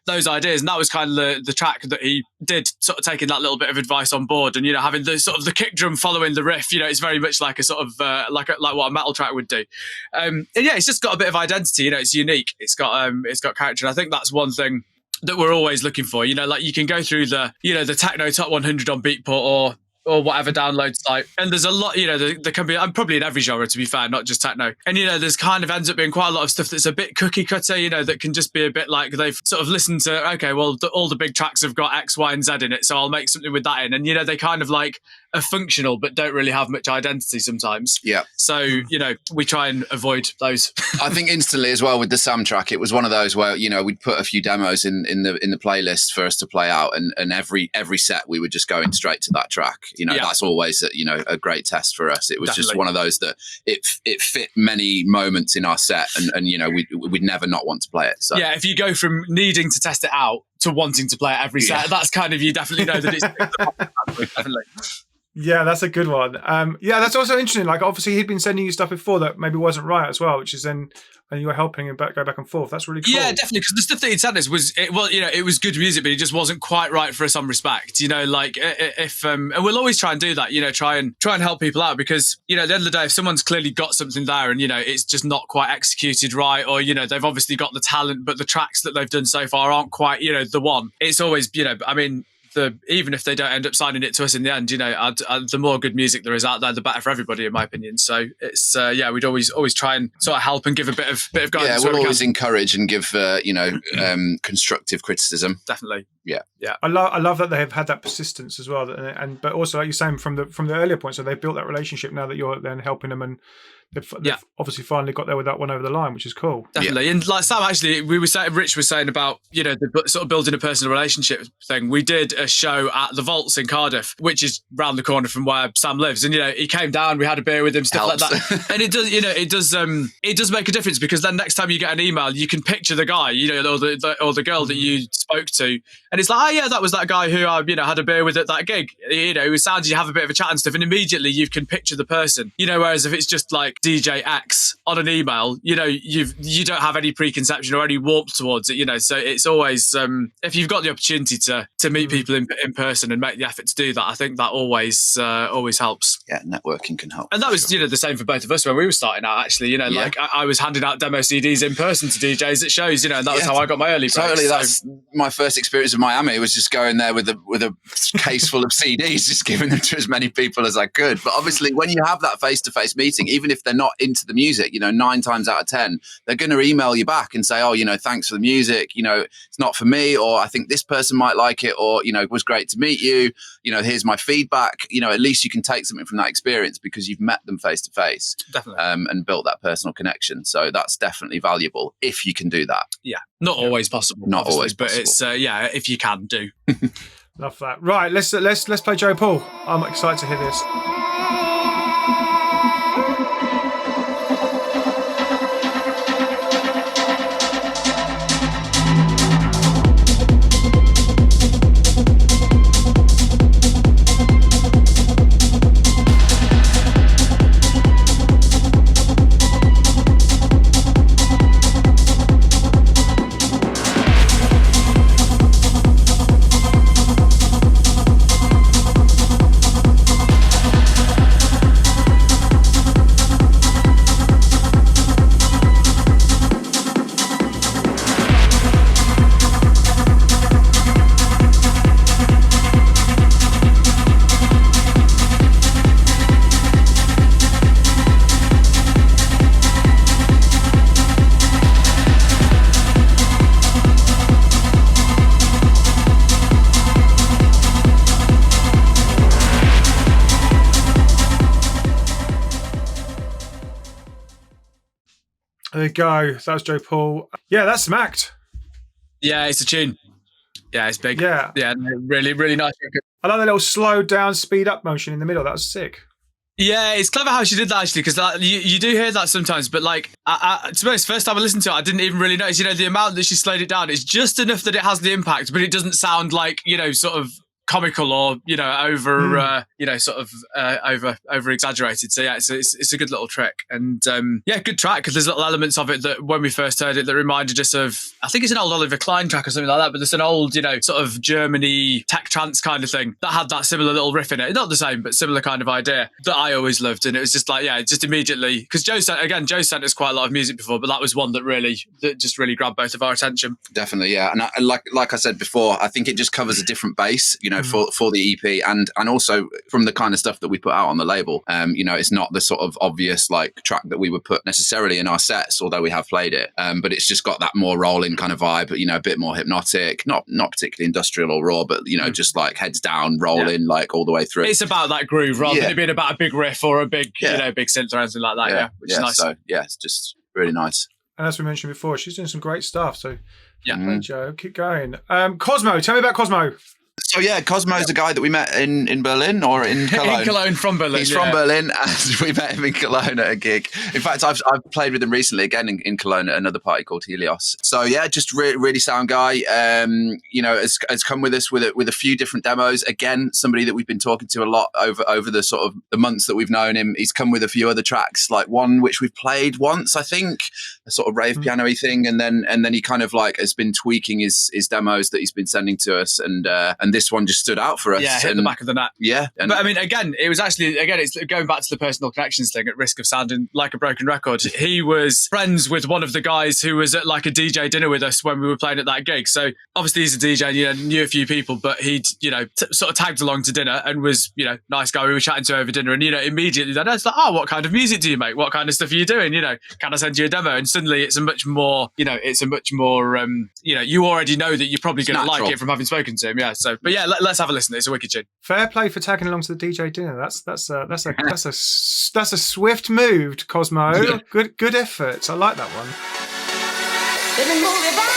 those ideas. And that was kind of the track that he did, sort of taking that little bit of advice on board, and having the sort of the kick drum following the riff. It's very much like a sort of like what a metal track would do. And yeah, it's just got a bit of identity. It's unique. It's got character. And I think that's one thing that we're always looking for. Like you can go through the techno top 100 on Beatport or whatever download site, and there's a lot, there can be, I'm probably in every genre to be fair, not just techno, and there's kind of ends up being quite a lot of stuff that's a bit cookie cutter, that can just be a bit like they've sort of listened to, okay, well all the big tracks have got X, Y and Z in it, so I'll make something with that in, and they kind of like are functional but don't really have much identity sometimes. Yeah. So we try and avoid those. I think instantly as well with the Sam track, it was one of those where we'd put a few demos in the playlist for us to play out, and every set we were just going straight to that track. That's always a great test for us. It was Definitely. Just one of those that it fit many moments in our set, and we'd never not want to play it. So yeah, if you go from needing to test it out to wanting to play it every set, that's kind of, you definitely know that it's definitely. Yeah, that's a good one. Yeah, that's also interesting. Like, obviously, he'd been sending you stuff before that maybe wasn't right as well, which is then, and you were helping him go back and forth. That's really cool. Yeah, definitely, because the stuff that he'd sent us was, it was good music, but it just wasn't quite right for us on Respekt. Like, if and we'll always try and do that. Try and help people out, because at the end of the day, if someone's clearly got something there and it's just not quite executed right, or they've obviously got the talent, but the tracks that they've done so far aren't quite the one. It's always even if they don't end up signing it to us in the end, the more good music there is out there, the better for everybody, in my opinion. So it's we'd always try and sort of help and give a bit of guidance. Yeah, we'll always encourage and give constructive criticism. Definitely. Yeah. I love that they have had that persistence as well, but also, like you're saying, from the earlier point, so they've built that relationship now that you're then helping them and they've obviously finally got there with that one over the line, which is cool. Definitely. And like Sam, actually, Rich was saying about, the sort of building a personal relationship thing. We did a show at the Vaults in Cardiff, which is round the corner from where Sam lives. And, he came down, we had a beer with him, stuff like that. And it does make a difference, because then next time you get an email, you can picture the guy, or the girl that you spoke to. And it's like, oh yeah, that was that guy who I, had a beer with at that gig. It sounds, you have a bit of a chat and stuff, and immediately you can picture the person. Whereas if it's just like DJ X on an email, you don't have any preconception or any warmth towards it. So it's always, if you've got the opportunity to meet people in person and make the effort to do that, I think that always helps. Yeah, networking can help. And that was, the same for both of us when we were starting out, actually. Like I was handing out demo CDs in person to DJs at shows, and that was how I got my early breaks. Totally, that's my first experience of Miami, was just going there with a case full of CDs, just giving them to as many people as I could. But obviously, when you have that face-to-face meeting, even if they're not into the music, 9 times out of 10, they're going to email you back and say, oh, thanks for the music, it's not for me, or I think this person might like it, or, it was great to meet you, here's my feedback. At least you can take something from that experience because you've met them face to face. Definitely. And built that personal connection. So that's definitely valuable if you can do that. Yeah. Not always possible. Not always but possible. It's, if you can do. Love that. Right, let's play Jo Poole. I'm excited to hear this. There you go. That was Jo Poole. Yeah, that's smacked. Yeah, it's a tune. Yeah, it's big. Yeah. Yeah, really, really nice. I like the little slow down, speed up motion in the middle. That was sick. Yeah, it's clever how she did that, actually, because you do hear that sometimes, but to be honest, first time I listened to it, I didn't even really notice, the amount that she slowed it down is just enough that it has the impact, but it doesn't sound like, sort of comical or over over exaggerated. So yeah, it's a good little trick, and good track, because there's little elements of it that when we first heard it that reminded us of, I think it's an old Oliver Klein track or something like that, but there's an old sort of Germany tech trance kind of thing that had that similar little riff in it, not the same but similar kind of idea that I always loved. And it was just like, just immediately, because Joe sent us quite a lot of music before, but that was one that just really grabbed both of our attention. Definitely, yeah. And like I said before, I think it just covers a different base, for the EP, and also from the kind of stuff that we put out on the label. It's not the sort of obvious like track that we would put necessarily in our sets, although we have played it. But it's just got that more rolling kind of vibe, a bit more hypnotic, not particularly industrial or raw, but just like heads down, rolling like all the way through. It's about that groove rather than it being about a big riff or a big big synth or anything like that. Which is nice. So it's just really nice. And as we mentioned before, she's doing some great stuff. So yeah, Jo, keep going. Cosmo, tell me about Cosmo. So Cosmo's the guy that we met in Berlin or in Cologne. In Cologne, from Berlin. He's from Berlin, and we met him in Cologne at a gig. In fact, I've played with him recently again in Cologne at another party called Helios. So just really sound guy. Has come with us with a few different demos. Again, somebody that we've been talking to a lot over the sort of the months that we've known him. He's come with a few other tracks, like one which we've played once, I think, a sort of rave piano-y thing, and then he kind of like has been tweaking his demos that he's been sending to us, and this one just stood out for us. Yeah, hit the back of the net. Yeah. But I mean, again, it's going back to the personal connections thing, at risk of sounding like a broken record. He was friends with one of the guys who was at like a DJ dinner with us when we were playing at that gig. So obviously he's a DJ and knew a few people, but he'd, sort of tagged along to dinner and was, nice guy we were chatting to over dinner. And, immediately then it's like, oh, what kind of music do you make? What kind of stuff are you doing? Can I send you a demo? And suddenly it's a much more, you already know that you're probably going to like it from having spoken to him. Yeah. So But yeah, let's have a listen. It's a wicked tune. Fair play for tagging along to the DJ dinner. That's a swift move, Kosmo. Yeah. Good effort. I like that one. Let me move your body.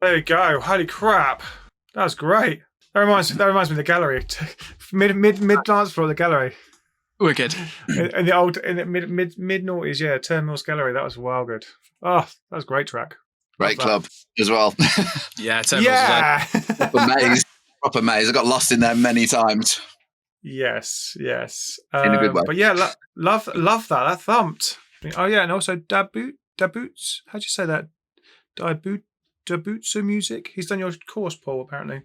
There you go. Holy crap. That was great. That reminds me of the gallery. mid dance floor at the gallery. Wicked. In the mid noughties, yeah, Turnmill's Gallery. That was wild good. Oh, that was a great track. Great club as well. Yeah, Turnmill's Yeah. Proper maze. I got lost in there many times. Yes. In a good way. But yeah, love that. That thumped. Oh yeah, and also Daboots. How'd you say that? Dabutsu music. He's done your course, Paul, apparently.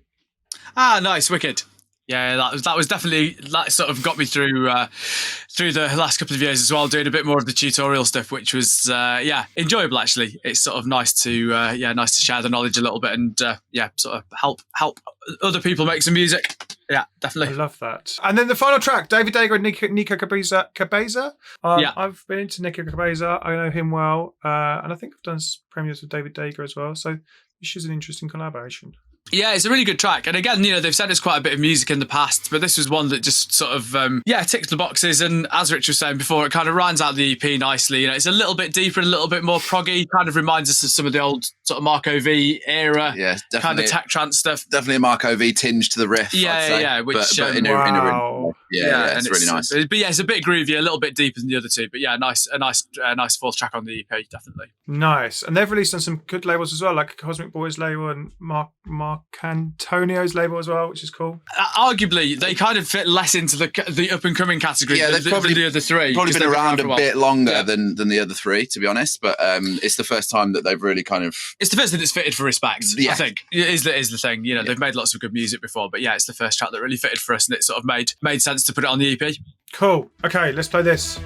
Ah, nice, wicked. Yeah, that was definitely, that sort of got me through the last couple of years as well, doing a bit more of the tutorial stuff, which was enjoyable actually. It's sort of nice to share the knowledge a little bit and sort of help other people make some music. Yeah, definitely. I love that. And then the final track, Devid Dega Nico Cabeza. I've been into Nico Cabeza. I know him well, and I think I've done premieres with Devid Dega as well. So this is an interesting collaboration. Yeah, it's a really good track. And again, they've sent us quite a bit of music in the past, but this was one that just sort of, ticks the boxes. And as Rich was saying before, it kind of rounds out the EP nicely. It's a little bit deeper and a little bit more proggy, kind of reminds us of some of the old sort of Marco V era, kind of tech trance stuff. Definitely a Marco V tinge to the riff. Yeah, which, wow. It's really nice. But yeah, it's a bit groovy, a little bit deeper than the other two. But yeah, a nice fourth track on the EP, definitely. Nice. And they've released on some good labels as well, like Cosmic Boys label and Mark Antonio's label as well, which is cool. Arguably, they kind of fit less into the up and coming category than the other three. Probably been around a bit longer than the other three, to be honest. But it's the first time that they've really kind of. It's the first thing that's fitted for Respekt. I think it is the thing. They've made lots of good music before, but yeah, it's the first track that really fitted for us, and it sort of made sense to put it on the EP. Cool. Okay, let's play this.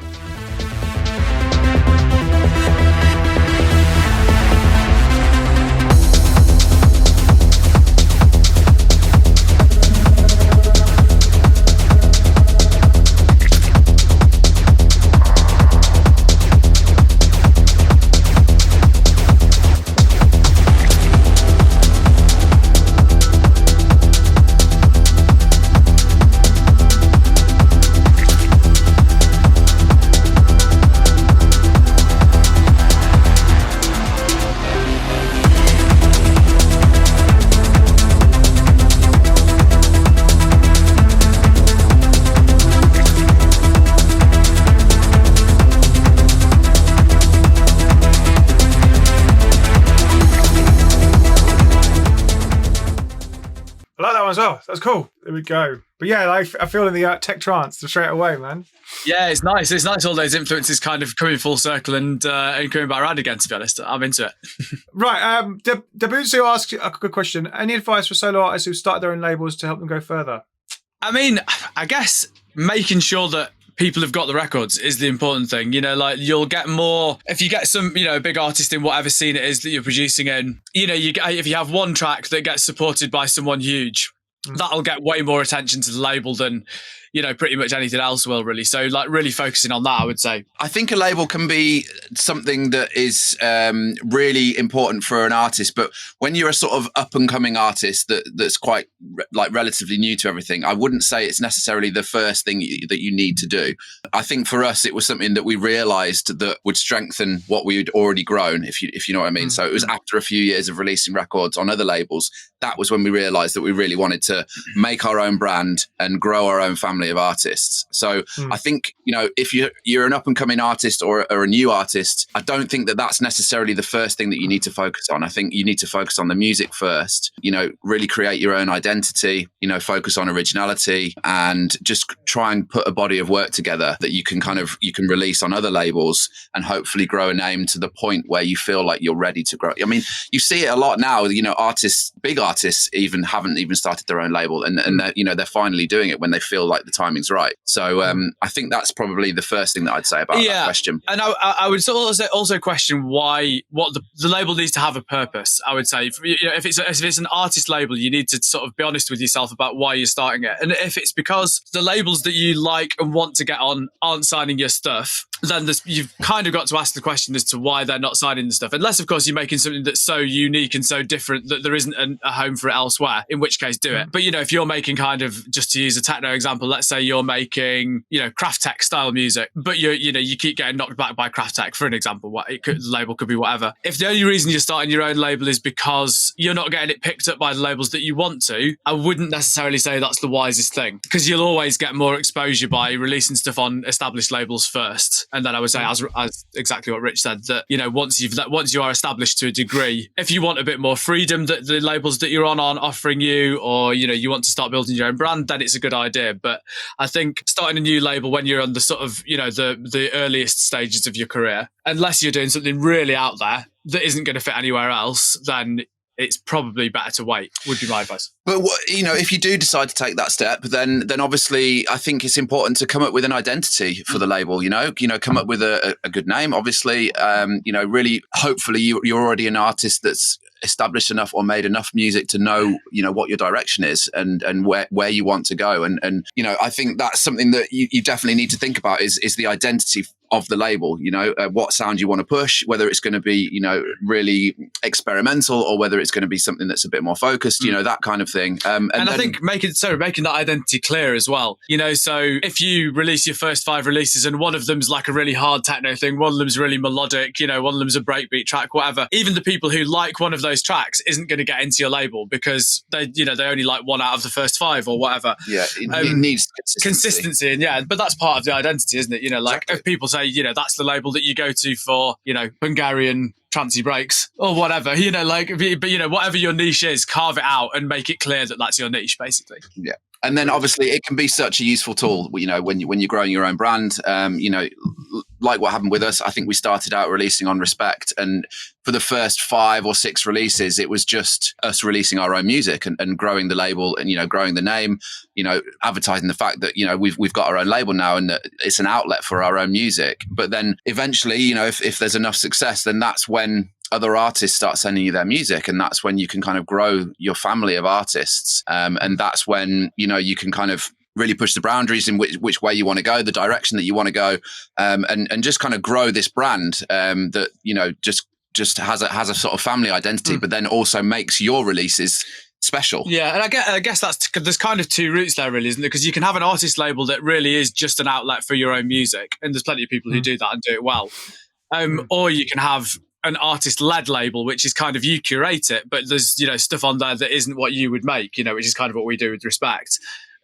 As well. That's cool. There we go. But yeah, I feel in the tech trance straight away, man. Yeah, it's nice. It's nice all those influences kind of coming full circle and coming back around again, to be honest. I'm into it. Right. Dabutsu asks a good question. Any advice for solo artists who started their own labels to help them go further? I mean, I guess making sure that people have got the records is the important thing. You'll get more if you get some, a big artist in whatever scene it is that you're producing in. If you have one track that gets supported by someone huge, that'll get way more attention to the label than, pretty much anything else will, really. So, really focusing on that, I would say. I think a label can be something that is really important for an artist, but when you're a sort of up-and-coming artist that's quite, relatively new to everything, I wouldn't say it's necessarily the first thing that you need to do. I think for us, it was something that we realized that would strengthen what we had already grown, if you know what I mean. So it was after a few years of releasing records on other labels, that was when we realized that we really wanted to make our own brand and grow our own family of artists. So I think, you know, if you're an up and coming artist or a new artist, I don't think that that's necessarily the first thing that you need to focus on. I think you need to focus on the music first, you know, really create your own identity, you know, focus on originality, and just try and put a body of work together that you can release on other labels and hopefully grow a name to the point where you feel like you're ready to grow. I mean, you see it a lot now, you know, big artists haven't even started their own label, and they're, you know, they're finally doing it when they feel like the timing's right. So I think that's probably the first thing that I'd say about that question. And I would also question what the label needs to have a purpose. I would say, if it's an artist label, you need to sort of be honest with yourself about why you're starting it. And if it's because the labels that you like and want to get on aren't signing your stuff, then you've kind of got to ask the question as to why they're not signing the stuff. Unless, of course, you're making something that's so unique and so different that there isn't a home for it elsewhere, in which case do it. But, you know, if you're making kind of, just to use a techno example, let's say you're making, you know, Kraft Tech style music, but you keep getting knocked back by Kraft Tech, for an example. The label could be whatever. If the only reason you're starting your own label is because you're not getting it picked up by the labels that you want to, I wouldn't necessarily say that's the wisest thing, because you'll always get more exposure by releasing stuff on established labels first. And then I would say, as exactly what Rich said, that, you know, once you are established to a degree, if you want a bit more freedom that the labels that you're on aren't offering you, or, you know, you want to start building your own brand, then it's a good idea. But I think starting a new label when you're on the sort of, you know, the earliest stages of your career, unless you're doing something really out there that isn't going to fit anywhere else, then it's probably better to wait, would be my advice. But you know, if you do decide to take that step, then obviously I think it's important to come up with an identity for the label. You know, come up with a good name. Obviously, you know, really, hopefully you're already an artist that's established enough or made enough music to know, you know, what your direction is and where you want to go. And you know, I think that's something that you definitely need to think about is the identity of the label. You know, what sound you want to push, whether it's going to be, you know, really experimental or whether it's going to be something that's a bit more focused, you know, that kind of thing. And I think making that identity clear as well. You know, so if you release your first 5 releases and one of them's like a really hard techno thing, one of them's really melodic, you know, one of them's a breakbeat track, whatever, even the people who like one of those tracks isn't going to get into your label because they only like one out of the first 5 or whatever. Yeah, it needs consistency. And but that's part of the identity, isn't it? You know, like if people say, you know, that's the label that you go to for, you know, Hungarian trancy breaks or whatever, you know, like, but you know, whatever your niche is, carve it out and make it clear that that's your niche, basically. Yeah. And then obviously it can be such a useful tool, you know, when you're growing your own brand, you know, like what happened with us. I think we started out releasing on Respekt, and for the first 5 or 6 releases, it was just us releasing our own music and growing the label and, you know, growing the name, you know, advertising the fact that, you know, we've got our own label now and that it's an outlet for our own music. But then eventually, you know, if there's enough success, then that's when other artists start sending you their music, and that's when you can kind of grow your family of artists. And that's when, you know, you can kind of really push the boundaries in which way you want to go, the direction that you want to go, and just kind of grow this brand that, you know, just has a sort of family identity, but then also makes your releases special. Yeah, and I guess there's kind of 2 routes there, really, isn't there? Because you can have an artist label that really is just an outlet for your own music, and there's plenty of people who do that and do it well. Or you can have an artist-led label, which is kind of you curate it, but there's, you know, stuff on there that isn't what you would make, you know, which is kind of what we do with Respekt.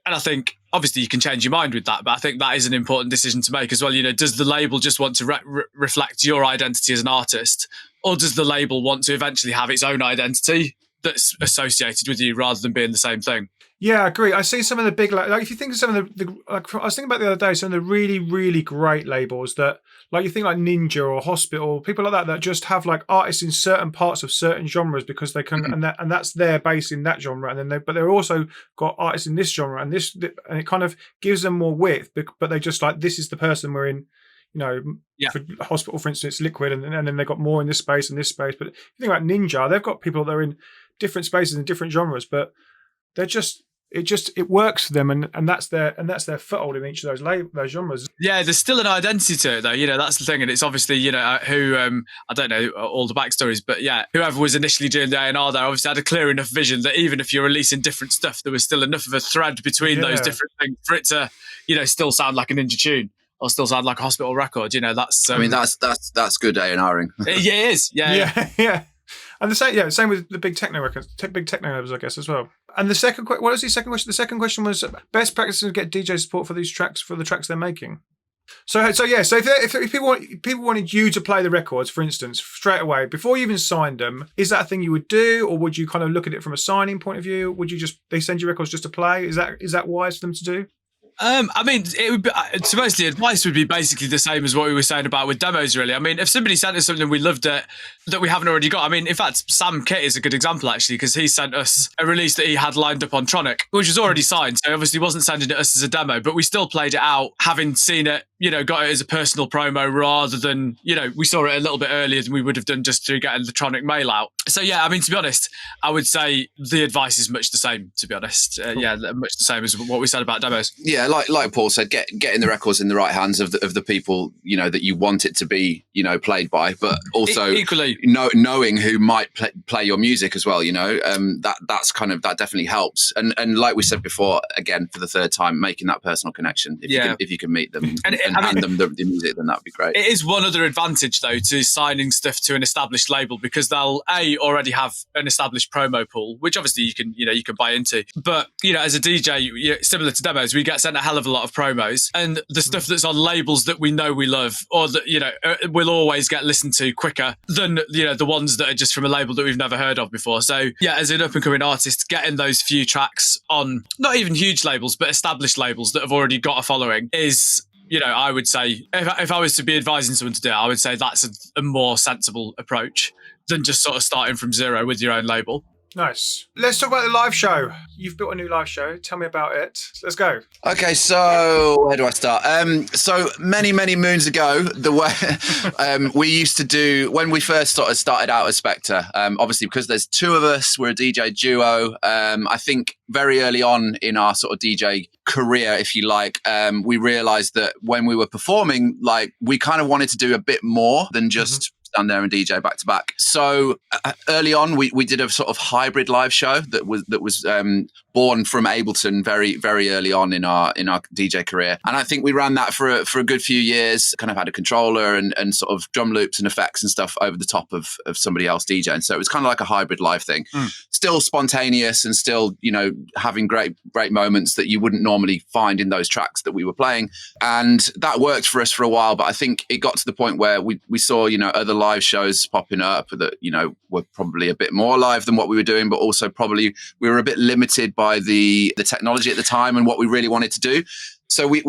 And I think obviously you can change your mind with that, but I think that is an important decision to make as well. You know, does the label just want to reflect your identity as an artist, or does the label want to eventually have its own identity that's associated with you rather than being the same thing? Yeah, I agree. I see some of the big, like if you think of some of the like, I was thinking about the other day, some of the really, really great labels that, like you think like Ninja or Hospital, people like that just have like artists in certain parts of certain genres because they can, and that's their base in that genre, and then but they're also got artists in this genre and this, and it kind of gives them more width. But they just like, this is the person we're in. You know, for Hospital, for instance, Liquid, and then they've got more in this space and this space. But if you think about Ninja, they've got people that are in different spaces and different genres, but they're just. It works for them, and that's their foothold in each of those genres. Yeah, there's still an identity to it, though. You know, that's the thing, and it's obviously, you know, who I don't know all the backstories, but yeah, whoever was initially doing the A&R there obviously had a clear enough vision that even if you're releasing different stuff, there was still enough of a thread between those different things for it to, you know, still sound like a Ninja tune. or still sound like a hospital record. You know, that's. I mean, that's good A&Ring. Yeah, it is. Yeah. And same with the big techno records, big techno labels, I guess, as well. And the second question, what was the second question? The second question was best practices to get DJ support for these tracks, for the tracks they're making. So if people wanted you to play the records, for instance, straight away before you even signed them, is that a thing you would do, or would you kind of look at it from a signing point of view? Would you they send you records just to play? Is that wise for them to do? I mean, it would be, so most of the advice would be basically the same as what we were saying about with demos, really. I mean, if somebody sent us something we loved it that we haven't already got, I mean, in fact, Sam Kilt is a good example, actually, because he sent us a release that he had lined up on Tronic, which was already signed, so obviously wasn't sending it us as a demo, but we still played it out, having seen it, you know, got it as a personal promo rather than, you know, we saw it a little bit earlier than we would have done just through getting the Tronic mail out. So, yeah, I mean, to be honest, I would say the advice is much the same, to be honest. Cool. Yeah, much the same as what we said about demos. Yeah, like Paul said, getting the records in the right hands of the people, you know, that you want it to be, you know, played by, but also equally knowing who might play your music as well, you know, that definitely helps. And like we said before, again, for the third time, making that personal connection. If you can meet them and hand them the music, then that'd be great. It is one other advantage, though, to signing stuff to an established label, because they'll already have an established promo pool, which obviously you can buy into. But, you know, as a DJ, similar to demos, we get sent a hell of a lot of promos, and the stuff that's on labels that we know we love, or that, you know, will always get listened to quicker than, you know, the ones that are just from a label that we've never heard of before. So yeah, as an up and coming artist, getting those few tracks on not even huge labels but established labels that have already got a following is, you know, I would say, if I was to be advising someone to do it, I would say that's a more sensible approach than just sort of starting from zero with your own label. Nice. Let's talk about the live show. You've built a new live show. Tell me about it. Let's go. Okay, so where do I start? So many moons ago, we used to do, when we first started out as Spektre, obviously because there's two of us, we're a DJ duo. I think very early on in our sort of DJ career, if you like, we realized that when we were performing, like, we kind of wanted to do a bit more than just stand there and DJ back to back. So early on, we did a sort of hybrid live show that was born from Ableton very, very early on in our DJ career. And I think we ran that for a good few years, kind of had a controller and sort of drum loops and effects and stuff over the top of somebody else DJing. So it was kind of like a hybrid live thing. Still spontaneous and still, you know, having great moments that you wouldn't normally find in those tracks that we were playing. And that worked for us for a while, but I think it got to the point where we saw, you know, other live shows popping up that, you know, were probably a bit more live than what we were doing, but also probably we were a bit limited by the technology at the time and what we really wanted to do. So we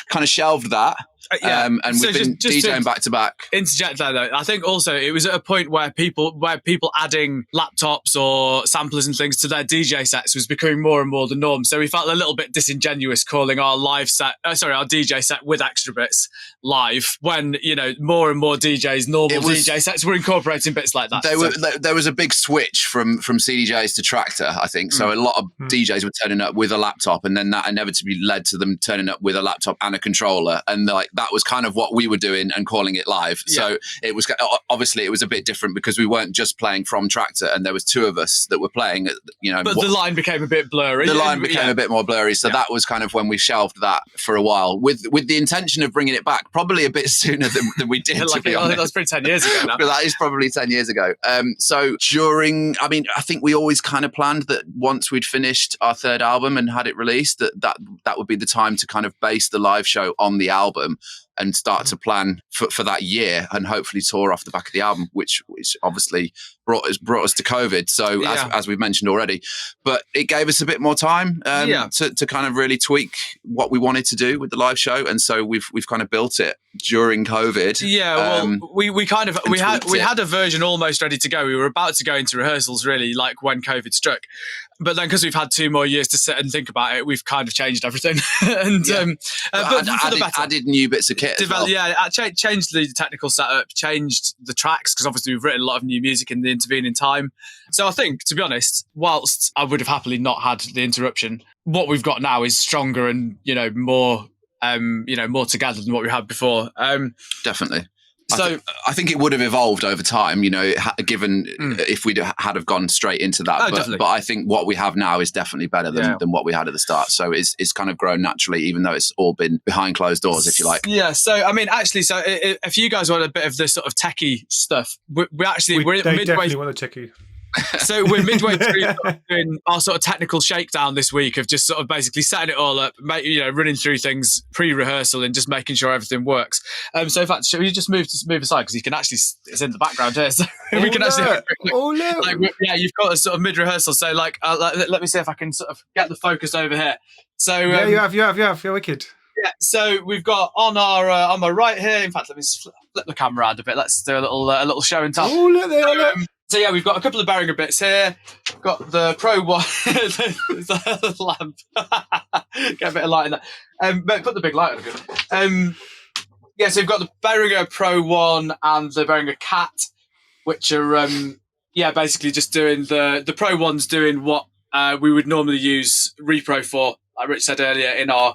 kind of shelved that. And we've been DJing back to back. Interject there, though. I think also it was at a point where people adding laptops or samplers and things to their DJ sets was becoming more and more the norm. So we felt a little bit disingenuous calling our our DJ set with extra bits live, when, you know, more and more DJ sets were incorporating bits like that. There was a big switch from CDJs to Tractor, I think. So a lot of DJs were turning up with a laptop, and then that inevitably led to them turning up with a laptop and a controller, and like that was kind of what we were doing and calling it live. Yeah. So it was obviously it was a bit different because we weren't just playing from Tractor, and there was two of us that were playing. You know, but the line became a bit blurry. The line became a bit more blurry. So that was kind of when we shelved that for a while, with the intention of bringing it back, probably a bit sooner than we did. To be honest, that's pretty 10 years ago now. But that is probably 10 years ago. So I think we always kind of planned that once we'd finished our third album and had it released, that would be the time to kind of base the live show on the album and start to plan for that year and hopefully tour off the back of the album, which obviously brought us to COVID. So as we've mentioned already, but it gave us a bit more time to kind of really tweak what we wanted to do with the live show. And so we've kind of built it during COVID. Yeah, well, we had a version almost ready to go. We were about to go into rehearsals really, like when COVID struck. But then, because we've had 2 more years to sit and think about it, we've kind of changed everything. And but for the better. Added new bits of kit. Changed the technical setup, changed the tracks, because obviously we've written a lot of new music in the intervening time. So I think, to be honest, whilst I would have happily not had the interruption, what we've got now is stronger and, you know, more together than what we had before. Definitely. So I think it would have evolved over time, you know, given if we'd had have gone straight into that. But I think what we have now is definitely better than what we had at the start. So it's kind of grown naturally, even though it's all been behind closed doors, if you like. Yeah. So I mean, actually, so if you guys want a bit of the sort of techie stuff, we're midway. Definitely want the techie. So we're midway through doing our sort of technical shakedown this week of just sort of basically setting it all up, running through things pre-rehearsal and just making sure everything works. So in fact, should we just move aside because you can actually it's in the background here, so we can actually have a quick look. You've got a sort of mid-rehearsal. So let me see if I can sort of get the focus over here. So you have. You're wicked. Yeah, so we've got on my right here. In fact, let me flip the camera around a bit. Let's do a little show and tell. Oh, look there! So yeah, we've got a couple of Behringer bits here. We've got the Pro One, the lamp. Get a bit of light in that. But put the big light on again. So we've got the Behringer Pro One and the Behringer Cat, which are basically just doing the Pro One's doing what we would normally use repro for, like Rich said earlier, in our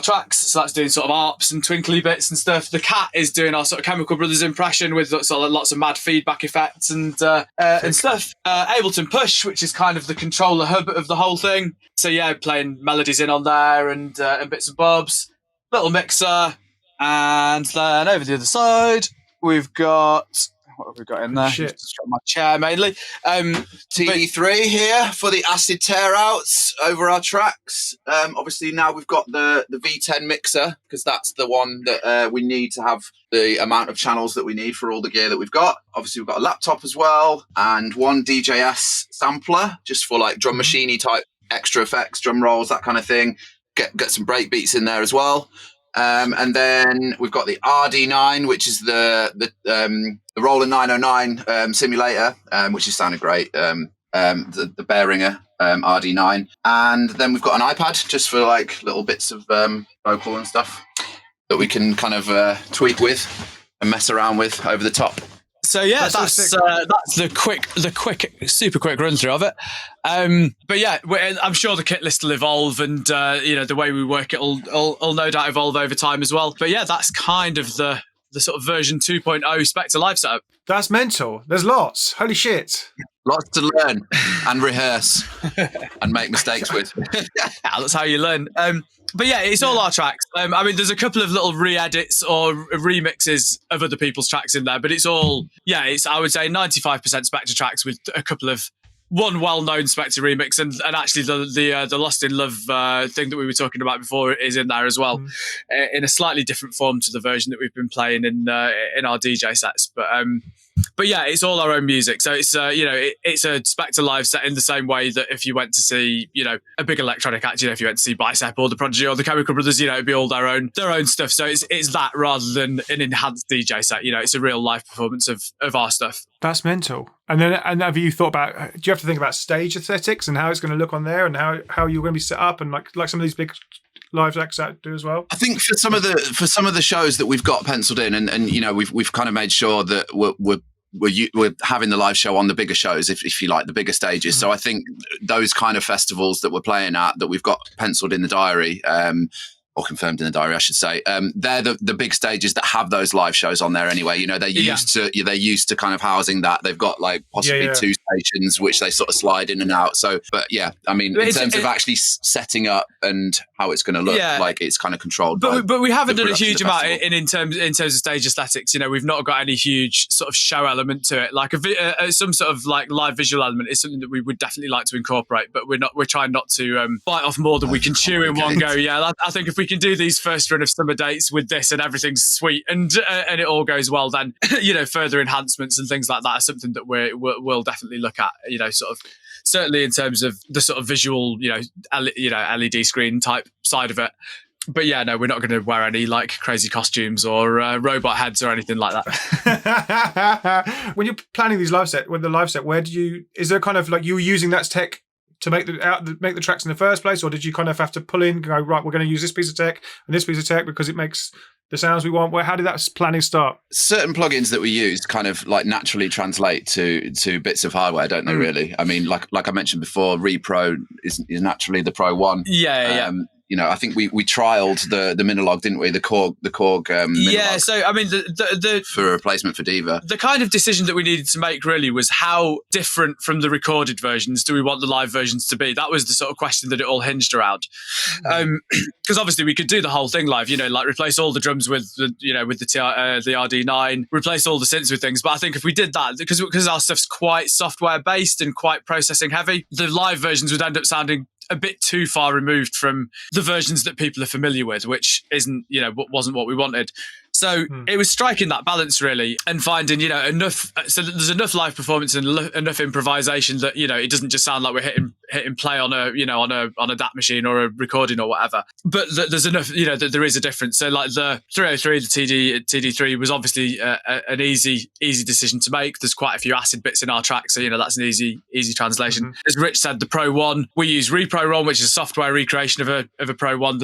tracks. So that's doing sort of arps and twinkly bits and stuff. The Cat is doing our sort of Chemical Brothers impression with sort of lots of mad feedback effects and stuff. Ableton Push, which is kind of the controller hub of the whole thing. So yeah, playing melodies in on there and bits and bobs. Little mixer. And then over the other side, we've got... What have we got in there? Just my chair mainly. TD3 here for the acid tear outs over our tracks. Obviously now we've got the V10 mixer because that's the one that we need to have the amount of channels that we need for all the gear that we've got. Obviously we've got a laptop as well and one DJS sampler just for like drum machiney type extra effects, drum rolls, that kind of thing. Get some break beats in there as well. And then we've got the RD9, which is the Roller 909 simulator, which is sounding great. The Behringer RD9, and then we've got an iPad just for like little bits of vocal and stuff that we can kind of tweak with and mess around with over the top. So yeah, that's the quick, super quick run through of it. But yeah, I'm sure the kit list will evolve, and the way we work it will no doubt evolve over time as well. But yeah, that's kind of the sort of version 2.0 Spektre live setup. That's mental. There's lots. Holy shit. Lots to learn and rehearse and make mistakes with. That's how you learn. But yeah, it's all our tracks. I mean, there's a couple of little re-edits or remixes of other people's tracks in there, but it's all, it's, I would say 95% Spektre tracks with a couple of one well-known Spektre remix, and actually the Lost in Love thing that we were talking about before is in there as well, in a slightly different form to the version that we've been playing in our DJ sets. But yeah, it's all our own music. So it's it's a Spektre live set in the same way that if you went to see a big electronic act, if you went to see Bicep or the Prodigy or the Chemical Brothers, it'd be all their own stuff. So it's that rather than an enhanced DJ set. It's a real live performance of our stuff. That's mental. And have you thought about? Do you have to think about stage aesthetics and how it's going to look on there, and how you're going to be set up, and like some of these big live acts that do as well? I think for some of the shows that we've got penciled in, and we've kind of made sure that we're having the live show on the bigger shows, if you like, the bigger stages. So I think those kind of festivals that we're playing at, that we've got penciled in the diary, or confirmed in the diary, I should say, they're the big stages that have those live shows on there anyway. They're used to kind of housing that. They've got like possibly two stations which they sort of slide in and out. So, but yeah, I mean, in terms of actually setting up and how it's going to look, like it's kind of controlled. But we haven't done a huge amount in terms of stage aesthetics. We've not got any huge sort of show element to it. Like some sort of like live visual element is something that we would definitely like to incorporate, but we're trying not to bite off more than we can chew in one go. Yeah, I think if we can do these first run of summer dates with this and everything's sweet and it all goes well, then further enhancements and things like that are something that we'll definitely look at. Sort of certainly in terms of the sort of visual, LED screen type side of it. But yeah, no, we're not going to wear any like crazy costumes or robot heads or anything like that. When you're planning these live set, where is there kind of like you using that tech to make the tracks in the first place, or did you kind of have to pull in, go, right, we're going to use this piece of tech and this piece of tech because it makes the sounds we want? How did that planning start? Certain plugins that we use kind of like naturally translate to bits of hardware, don't they? Really, I mean, like I mentioned before, Repro is naturally the Pro One. Yeah. I think we trialed the Minilog, didn't we? The Korg Minilog. So I mean, the for a replacement for Diva. The kind of decision that we needed to make really was how different from the recorded versions do we want the live versions to be? That was the sort of question that it all hinged around. Because obviously we could do the whole thing live, like replace all the drums with the RD9, replace all the synths with things. But I think if we did that, because our stuff's quite software based and quite processing heavy, the live versions would end up sounding a bit too far removed from the versions that people are familiar with, which wasn't what we wanted. So it was striking that balance really, and finding enough. So that there's enough live performance and enough improvisation that it doesn't just sound like we're hitting play on a on a DAT machine or a recording or whatever. But there's enough that there is a difference. So like the 303, the TD3 was obviously an easy decision to make. There's quite a few acid bits in our track, so that's an easy translation. Mm-hmm. As Rich said, the Pro One, we use Repro One, which is a software recreation of a Pro One.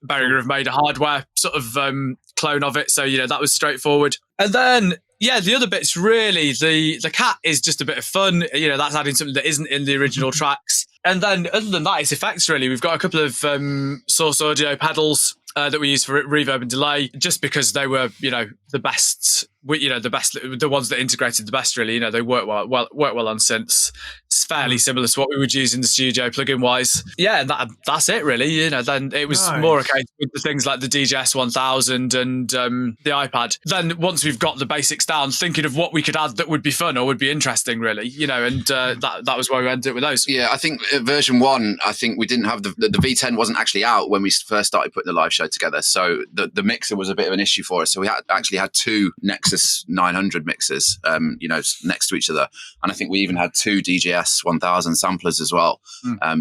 Beringer have made a hardware sort of clone of it. So, that was straightforward. And then, the other bits really, the cat is just a bit of fun. That's adding something that isn't in the original tracks. And then other than that, it's effects really. We've got a couple of Source Audio pedals that we use for reverb and delay, just because they were, the best, the ones that integrated the best really. They work well on synths. It's fairly similar to what we would use in the studio plugin wise. Yeah, and that's it really. Then it was more a case with the things like the DJS 1000 and the iPad. Then once we've got the basics down, thinking of what we could add that would be fun or would be interesting really, and that was why we ended up with those. Yeah, I think version 1, I think we didn't have the V10 wasn't actually out when we first started putting the live show together. So the mixer was a bit of an issue for us. So we actually had 2 Nexus 900 mixers, next to each other. And I think we even had 2 DJS 1000 samplers as well.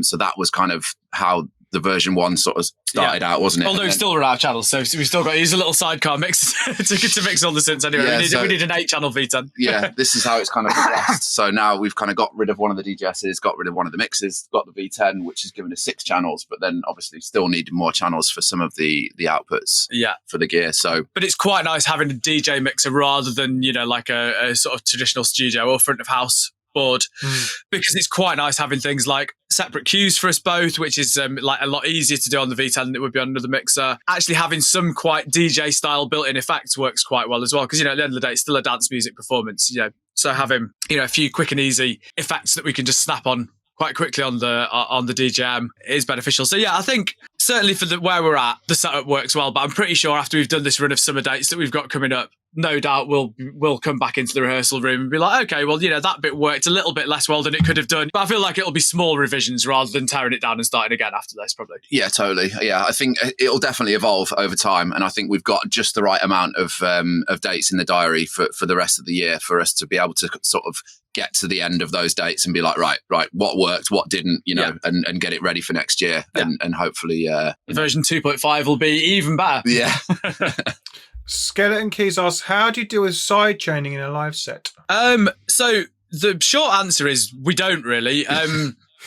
So that was kind of how the version 1 sort of started out, wasn't it? Although we still run out of channels, so we've still got to use a little sidecar mix to mix all the synths anyway. We need an 8-channel V10. Yeah, this is how it's kind of progressed. So now we've kind of got rid of one of the DJSs, got rid of one of the mixers, got the V10, which has given us 6 channels, but then obviously still needed more channels for some of the outputs for the gear. So, but it's quite nice having a DJ mixer rather than, like a sort of traditional studio or front of house board, because it's quite nice having things like separate cues for us both, which is like a lot easier to do on the V10 than it would be on another mixer. Actually having some quite DJ style built-in effects works quite well as well, because at the end of the day it's still a dance music performance, so having a few quick and easy effects that we can just snap on quite quickly on the DJM is beneficial. So I think certainly for where we're at, the setup works well, but I'm pretty sure after we've done this run of summer dates that we've got coming up, no doubt we'll come back into the rehearsal room and be like, okay, well, that bit worked a little bit less well than it could have done. But I feel like it'll be small revisions rather than tearing it down and starting again after this, probably. Yeah, totally. Yeah, I think it'll definitely evolve over time. And I think we've got just the right amount of dates in the diary for the rest of the year for us to be able to sort of get to the end of those dates and be like, right, what worked, what didn't, and get it ready for next year. And hopefully... version 2.5 will be even better. Yeah. Skeleton Keys asks, how do you deal with side chaining in a live set? So the short answer is we don't really.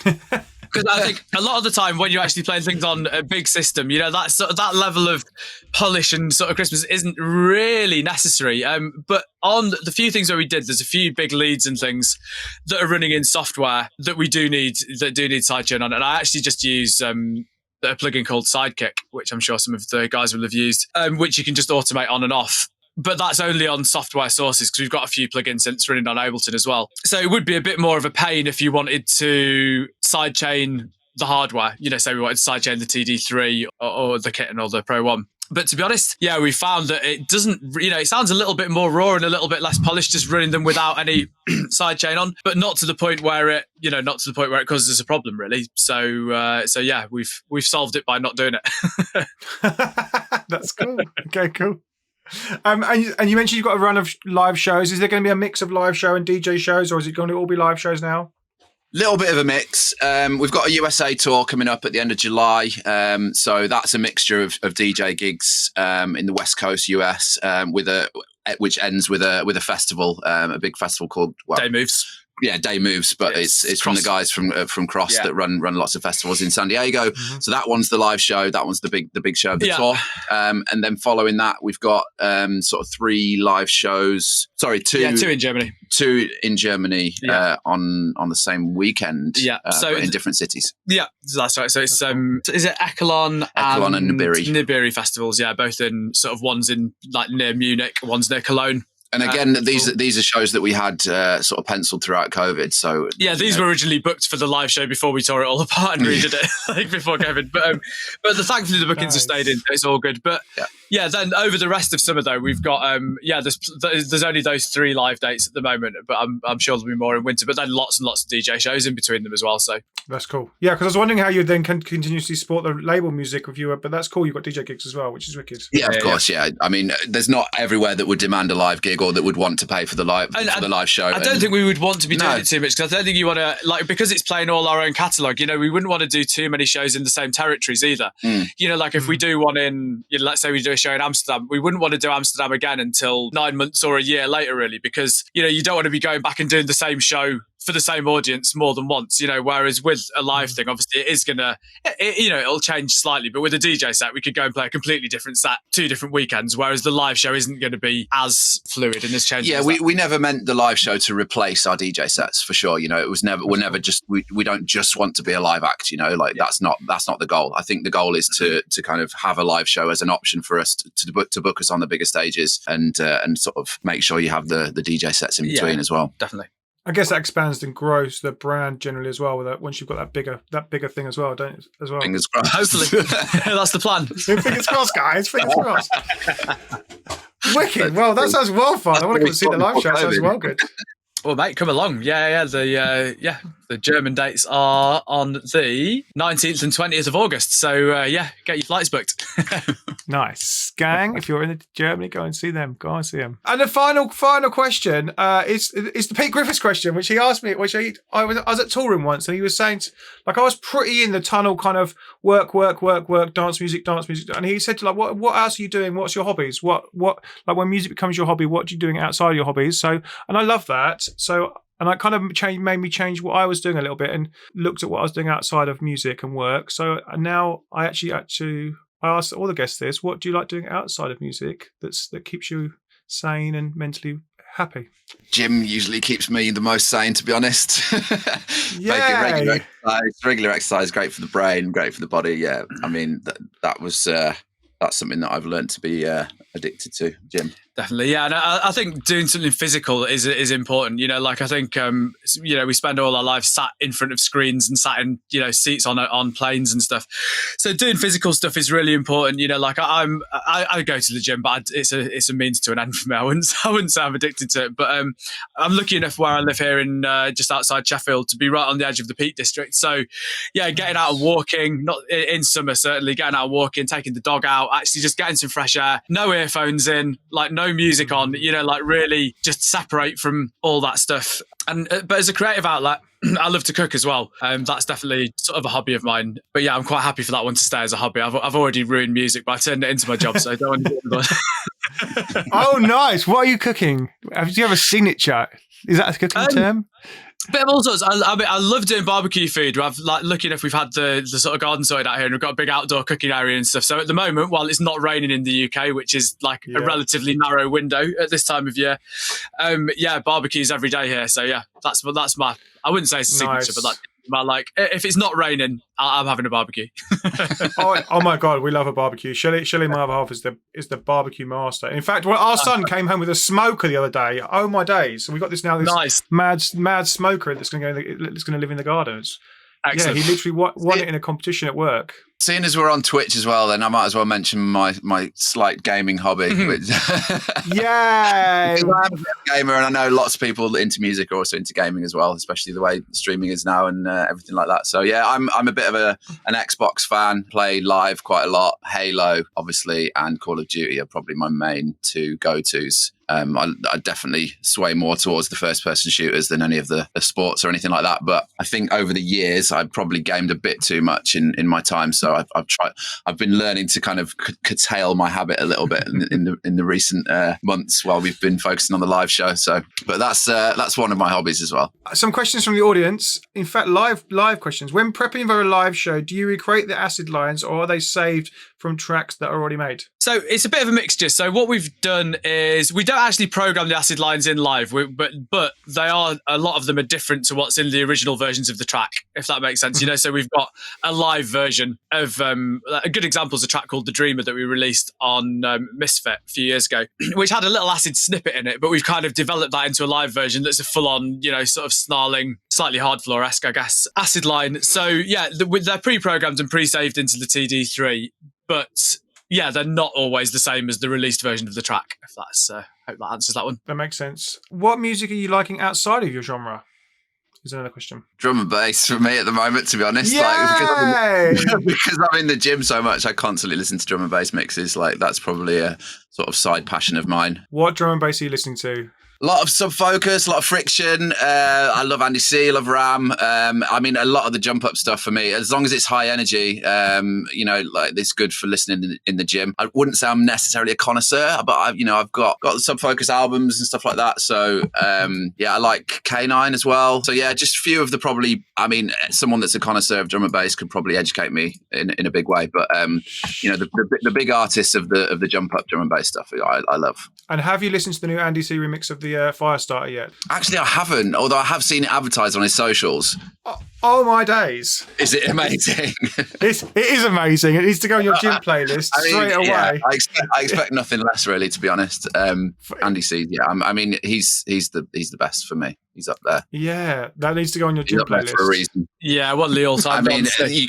Because I think a lot of the time when you're actually playing things on a big system, that level of polish and sort of crispness isn't really necessary. But on the few things where we did, there's a few big leads and things that are running in software that do need sidechain on. And I actually just use a plugin called Sidekick, which I'm sure some of the guys will have used, which you can just automate on and off. But that's only on software sources, because we've got a few plugins since running on Ableton as well. So it would be a bit more of a pain if you wanted to sidechain the hardware. Say we wanted to sidechain the TD3 or the Kitten or the Pro One. But to be honest, we found that it doesn't, it sounds a little bit more raw and a little bit less polished just running them without any sidechain on, but not to the point where it causes us a problem really. So we've solved it by not doing it. That's cool. Okay, cool. And you mentioned you've got a run of live shows. Is there going to be a mix of live show and DJ shows, or is it going to all be live shows now? Little bit of a mix. We've got a USA tour coming up at the end of July. So that's a mixture of DJ gigs in the West Coast US, which ends with a festival, a big festival called Day Moves. Day Moves, but it's from the guys from Cross that run lots of festivals in San Diego. Mm-hmm. So that one's the live show. That one's the big show of the tour. And then following that, we've got sort of 3 live shows. Sorry, 2 in Germany. 2 in Germany on the same weekend. So in different cities. Yeah, that's right. So it's is it Echelon and Nibiru? Nibiru festivals. Yeah, both in sort of one's in like near Munich, one's near Cologne. And again, these are shows that we had sort of penciled throughout COVID. So these were originally booked for the live show before we tore it all apart and redid it like before COVID. But thankfully the bookings have stayed in. It's all good. But then over the rest of summer though, we've got there's only those 3 live dates at the moment. But I'm sure there'll be more in winter. But then lots and lots of DJ shows in between them as well. So that's cool. Yeah, because I was wondering how you then can continuously support the label music with you. But that's cool. You've got DJ gigs as well, which is wicked. Yeah, of course. Yeah, I mean, there's not everywhere that would demand a live gig or that would want to pay for the live show. I don't think we would want to be doing it too much because I don't think you want to because it's playing all our own catalogue. We wouldn't want to do too many shows in the same territories either. If we do one in, let's say we do a show in Amsterdam, we wouldn't want to do Amsterdam again until 9 months or a year later, really, because you don't want to be going back and doing the same show for the same audience more than once, whereas with a live thing, obviously it is gonna, it'll change slightly, but with a DJ set, we could go and play a completely different set 2 different weekends, whereas the live show isn't going to be as fluid and as changing. Yeah, we never meant the live show to replace our DJ sets for sure. It was never, we're never just, we don't just want to be a live act, that's not the goal. I think the goal is to kind of have a live show as an option for us to book us on the bigger stages and sort of make sure you have the DJ sets in between as well. Definitely. I guess that expands and grows the brand generally as well. With that, once you've got that bigger thing as well, don't you? As well. Fingers crossed. Hopefully, that's the plan. Fingers crossed, guys. Fingers crossed. Wicked. Well, that sounds well fun. I want to go see the live show. That sounds well good. Well, mate, come along. Yeah. The German dates are on the 19th and 20th of August. So, get your flights booked. Nice. Gang, if you're in Germany, go and see them. Go and see them. And the final question is the Pete Griffiths question, which he asked me, I was at Toolroom once, and he was saying, I was pretty in the tunnel kind of work, dance music. And he said, what else are you doing? What's your hobbies? What when music becomes your hobby, what are you doing outside of your hobbies? So, and I love that. So, and that kind of made me change what I was doing a little bit and looked at what I was doing outside of music and work. So now I actually I asked all the guests this: what do you like doing outside of music that keeps you sane and mentally happy? Gym usually keeps me the most sane, to be honest. Yeah, regular exercise, great for the brain, great for the body. Yeah, I mean that's something that I've learned to be addicted to, gym. Definitely, yeah. And I think doing something physical is important. I think we spend all our lives sat in front of screens and sat in seats on planes and stuff. So doing physical stuff is really important. I go to the gym, but it's a means to an end for me. I wouldn't say I'm addicted to it, but I'm lucky enough where I live here in just outside Sheffield to be right on the edge of the Peak District. So yeah, getting out and walking, not in summer certainly, getting out and walking, taking the dog out, actually just getting some fresh air, no earphones in, no music on, really just separate from all that stuff. And but as a creative outlet, I love to cook as well. That's definitely sort of a hobby of mine. But yeah, I'm quite happy for that one to stay as a hobby. I've already ruined music, but I turned it into my job, so I don't want to do it. Oh, nice. What are you cooking? Do you have a signature? Is that a cooking term? Bit of all sorts. I love doing barbecue food. I've lucky enough we've had the sort of garden sorted out here, and we've got a big outdoor cooking area and stuff. So at the moment, while it's not raining in the UK, which is a relatively narrow window at this time of year, barbecues every day here. So yeah, that's my. I wouldn't say it's a signature, but that's my if it's not raining, I'm having a barbecue. oh my god, we love a barbecue. Shelley, my other half, is the barbecue master. In fact, our son came home with a smoker the other day. Oh my days! So we got this nice mad smoker that's going to live in the garden. Excellent. Yeah, he literally won it in a competition at work. Seeing as we're on Twitch as well, then I might as well mention my slight gaming hobby. Yay! I'm a gamer, and I know lots of people into music are also into gaming as well, especially the way streaming is now and everything like that. So yeah, I'm a bit of an Xbox fan. Play live quite a lot. Halo, obviously, and Call of Duty are probably my main 2 go-tos. I definitely sway more towards the first-person shooters than any of the sports or anything like that. But I think over the years, I've probably gamed a bit too much in my time. So I've been learning to kind of curtail my habit a little bit in the recent months while we've been focusing on the live show. So, but that's one of my hobbies as well. Some questions from the audience. In fact, live questions. When prepping for a live show, do you recreate the acid lines, or are they saved from tracks that are already made? So it's a bit of a mixture. So what we've done is we don't actually program the acid lines in live, but they are, a lot of them are different to what's in the original versions of the track, if that makes sense. So we've got a live version of a good example is a track called The Dreamer that we released on Misfit a few years ago, which had a little acid snippet in it, but we've kind of developed that into a live version that's a full-on, sort of snarling, slightly Hardfloor-esque, I guess, acid line. So yeah, they're pre-programmed and pre-saved into the TD3, but yeah, they're not always the same as the released version of the track, if that's, hope that answers that one. That makes sense. What music are you liking outside of your genre? Is another question. Drum and bass for me at the moment, to be honest. Yay! Because I'm in the gym so much, I constantly listen to drum and bass mixes. Like, that's probably a sort of side passion of mine. What drum and bass are you listening to? A lot of Subfocus, a lot of Friction. I love Andy C, love Ram. I mean, a lot of the jump up stuff for me, as long as it's high energy, like it's good for listening in the gym. I wouldn't say I'm necessarily a connoisseur, but I've got the Subfocus albums and stuff like that. So I like K9 as well. So yeah, just a few of the someone that's a connoisseur of drum and bass could probably educate me in a big way. But the big artists of the jump up drum and bass stuff, I love. And have you listened to the new Andy C remix of the Firestarter yet? Actually, I haven't, although I have seen it advertised on his socials. Oh my days. Is it amazing? It is amazing. It needs to go on your gym playlist straight away. Yeah, I expect nothing less, really, to be honest. Andy C, he's the best for me. He's up there. Yeah, that needs to go on your gym playlist for a reason. Yeah, what the all-time. You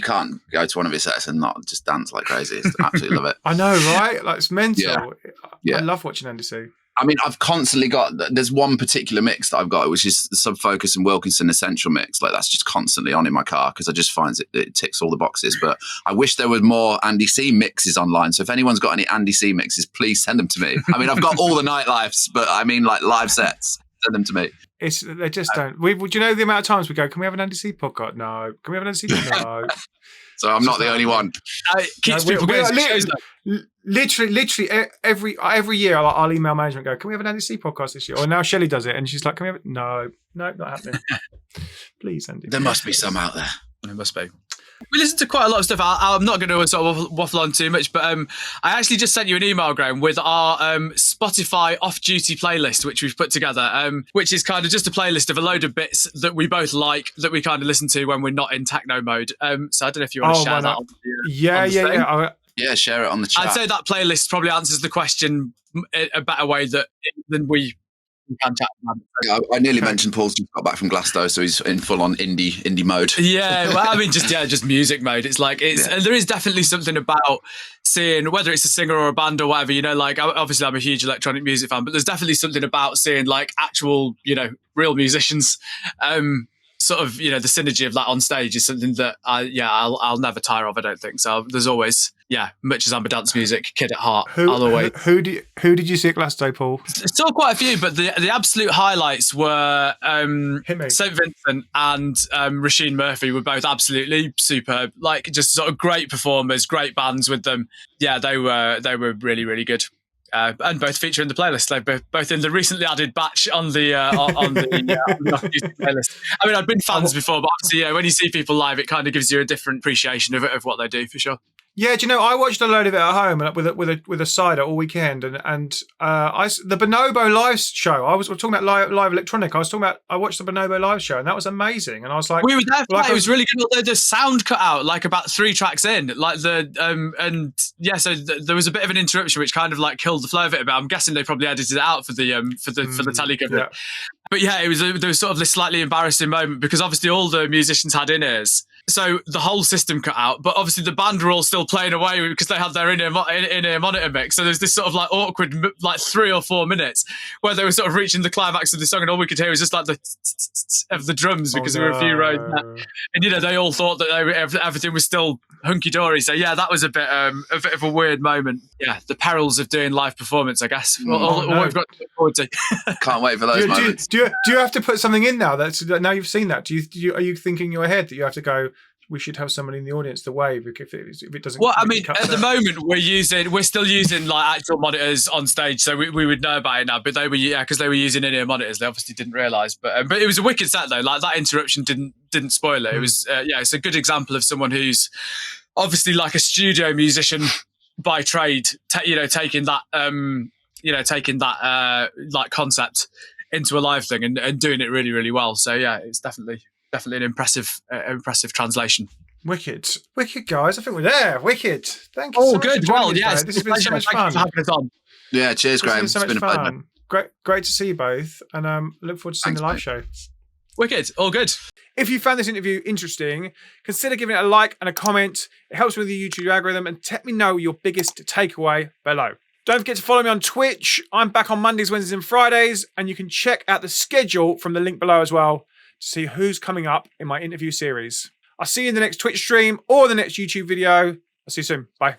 can't go to one of his sets and not just dance like crazy. I absolutely love it. I know, right? Like, it's mental. Yeah. I love watching Andy C. I mean, I've constantly got, there's one particular mix that I've got, which is the Subfocus and Wilkinson Essential mix. Like, that's just constantly on in my car because I just find it ticks all the boxes. But I wish there were more Andy C mixes online. So if anyone's got any Andy C mixes, please send them to me. I mean, I've got all the nightlives, but I mean, like, live sets. Send them to me. They just don't. Do you know the amount of times we go, can we have an Andy C podcast? No. Can we have an Andy C podcast? No. So I'm not the only one. Literally every year I'll email management and go, can we have an Andy C podcast this year? Or now Shelley does it and she's like, can we have it? No, not happening. Please, Andy. There must be some out there. There must be. We listen to quite a lot of stuff. I'm not going to sort of waffle on too much, but I actually just sent you an email, Graham, with our Spotify off-duty playlist, which we've put together, which is kind of just a playlist of a load of bits that we both like, that we kind of listen to when we're not in techno mode. So I don't know if you want to share that. Yeah. Yeah, share it on the chat. I'd say that playlist probably answers the question a better way than we can chat about it. I nearly mentioned Paul's just got back from Glasgow, so he's in full on indie mode. Yeah, well, I mean, just music mode. It's like and there is definitely something about seeing, whether it's a singer or a band or whatever. Like, obviously I'm a huge electronic music fan, but there's definitely something about seeing like actual, real musicians. Sort of, the synergy of that on stage is something that I'll never tire of. I don't think so. There's always, much as I'm a dance music kid at heart, I'll always. Who did you see at Glasgow, Paul? Saw quite a few, but the absolute highlights were St. Vincent and Rasheen Murphy were both absolutely superb. Like, just sort of great performers, great bands with them. Yeah, they were really, really good. And both feature in the playlist. They're both in the recently added batch on the playlist. I mean, I've been fans before, but obviously, when you see people live, it kind of gives you a different appreciation of what they do, for sure. Yeah, do you know, I watched a load of it at home with a cider all weekend, and the Bonobo live show. I was talking about live electronic. I watched the Bonobo live show, and that was amazing. And I was like, we were there. It was really good. Although the sound cut out like about 3 tracks in, like so there was a bit of an interruption, which kind of like killed the flow of it. But I'm guessing they probably edited it out for the tally cover. Yeah. But yeah, there was sort of this slightly embarrassing moment because obviously all the musicians had in-ears. So the whole system cut out, but obviously the band were all still playing away because they had their in-ear monitor mix. So there's this sort of like awkward, like 3 or 4 minutes where they were sort of reaching the climax of the song, and all we could hear was just like the of the drums because there were a few rows back. And they all thought that everything was still hunky dory. So yeah, that was a bit of a weird moment. Yeah, the perils of doing live performance, I guess. All we've got to look forward to. Can't wait for those moments. Do you have to put something in now? Now you've seen that. Are you thinking in your head that you have to go, we should have somebody in the audience to wave if it doesn't? Well, I mean, at the moment we're still using like actual monitors on stage, so we would know about it now. But they were because they were using in-ear monitors. They obviously didn't realise, but it was a wicked set though. Like that interruption didn't spoil it. It was it's a good example of someone who's obviously like a studio musician by trade. Taking that like concept into a live thing and doing it really, really well. So yeah, it's definitely an impressive translation. Wicked guys. I think we're there. Wicked. Thank you. Oh, so much good. for Well, this yeah, this has been so much fun. Thank you for having us on. Yeah, cheers, Graham. It's been so much fun. Great to see you both, and look forward to seeing the live show. Wicked. All good. If you found this interview interesting, consider giving it a like and a comment. It helps with the YouTube algorithm, and let me know your biggest takeaway below. Don't forget to follow me on Twitch. I'm back on Mondays, Wednesdays, and Fridays, and you can check out the schedule from the link below as well to see who's coming up in my interview series. I'll see you in the next Twitch stream or the next YouTube video. I'll see you soon. Bye.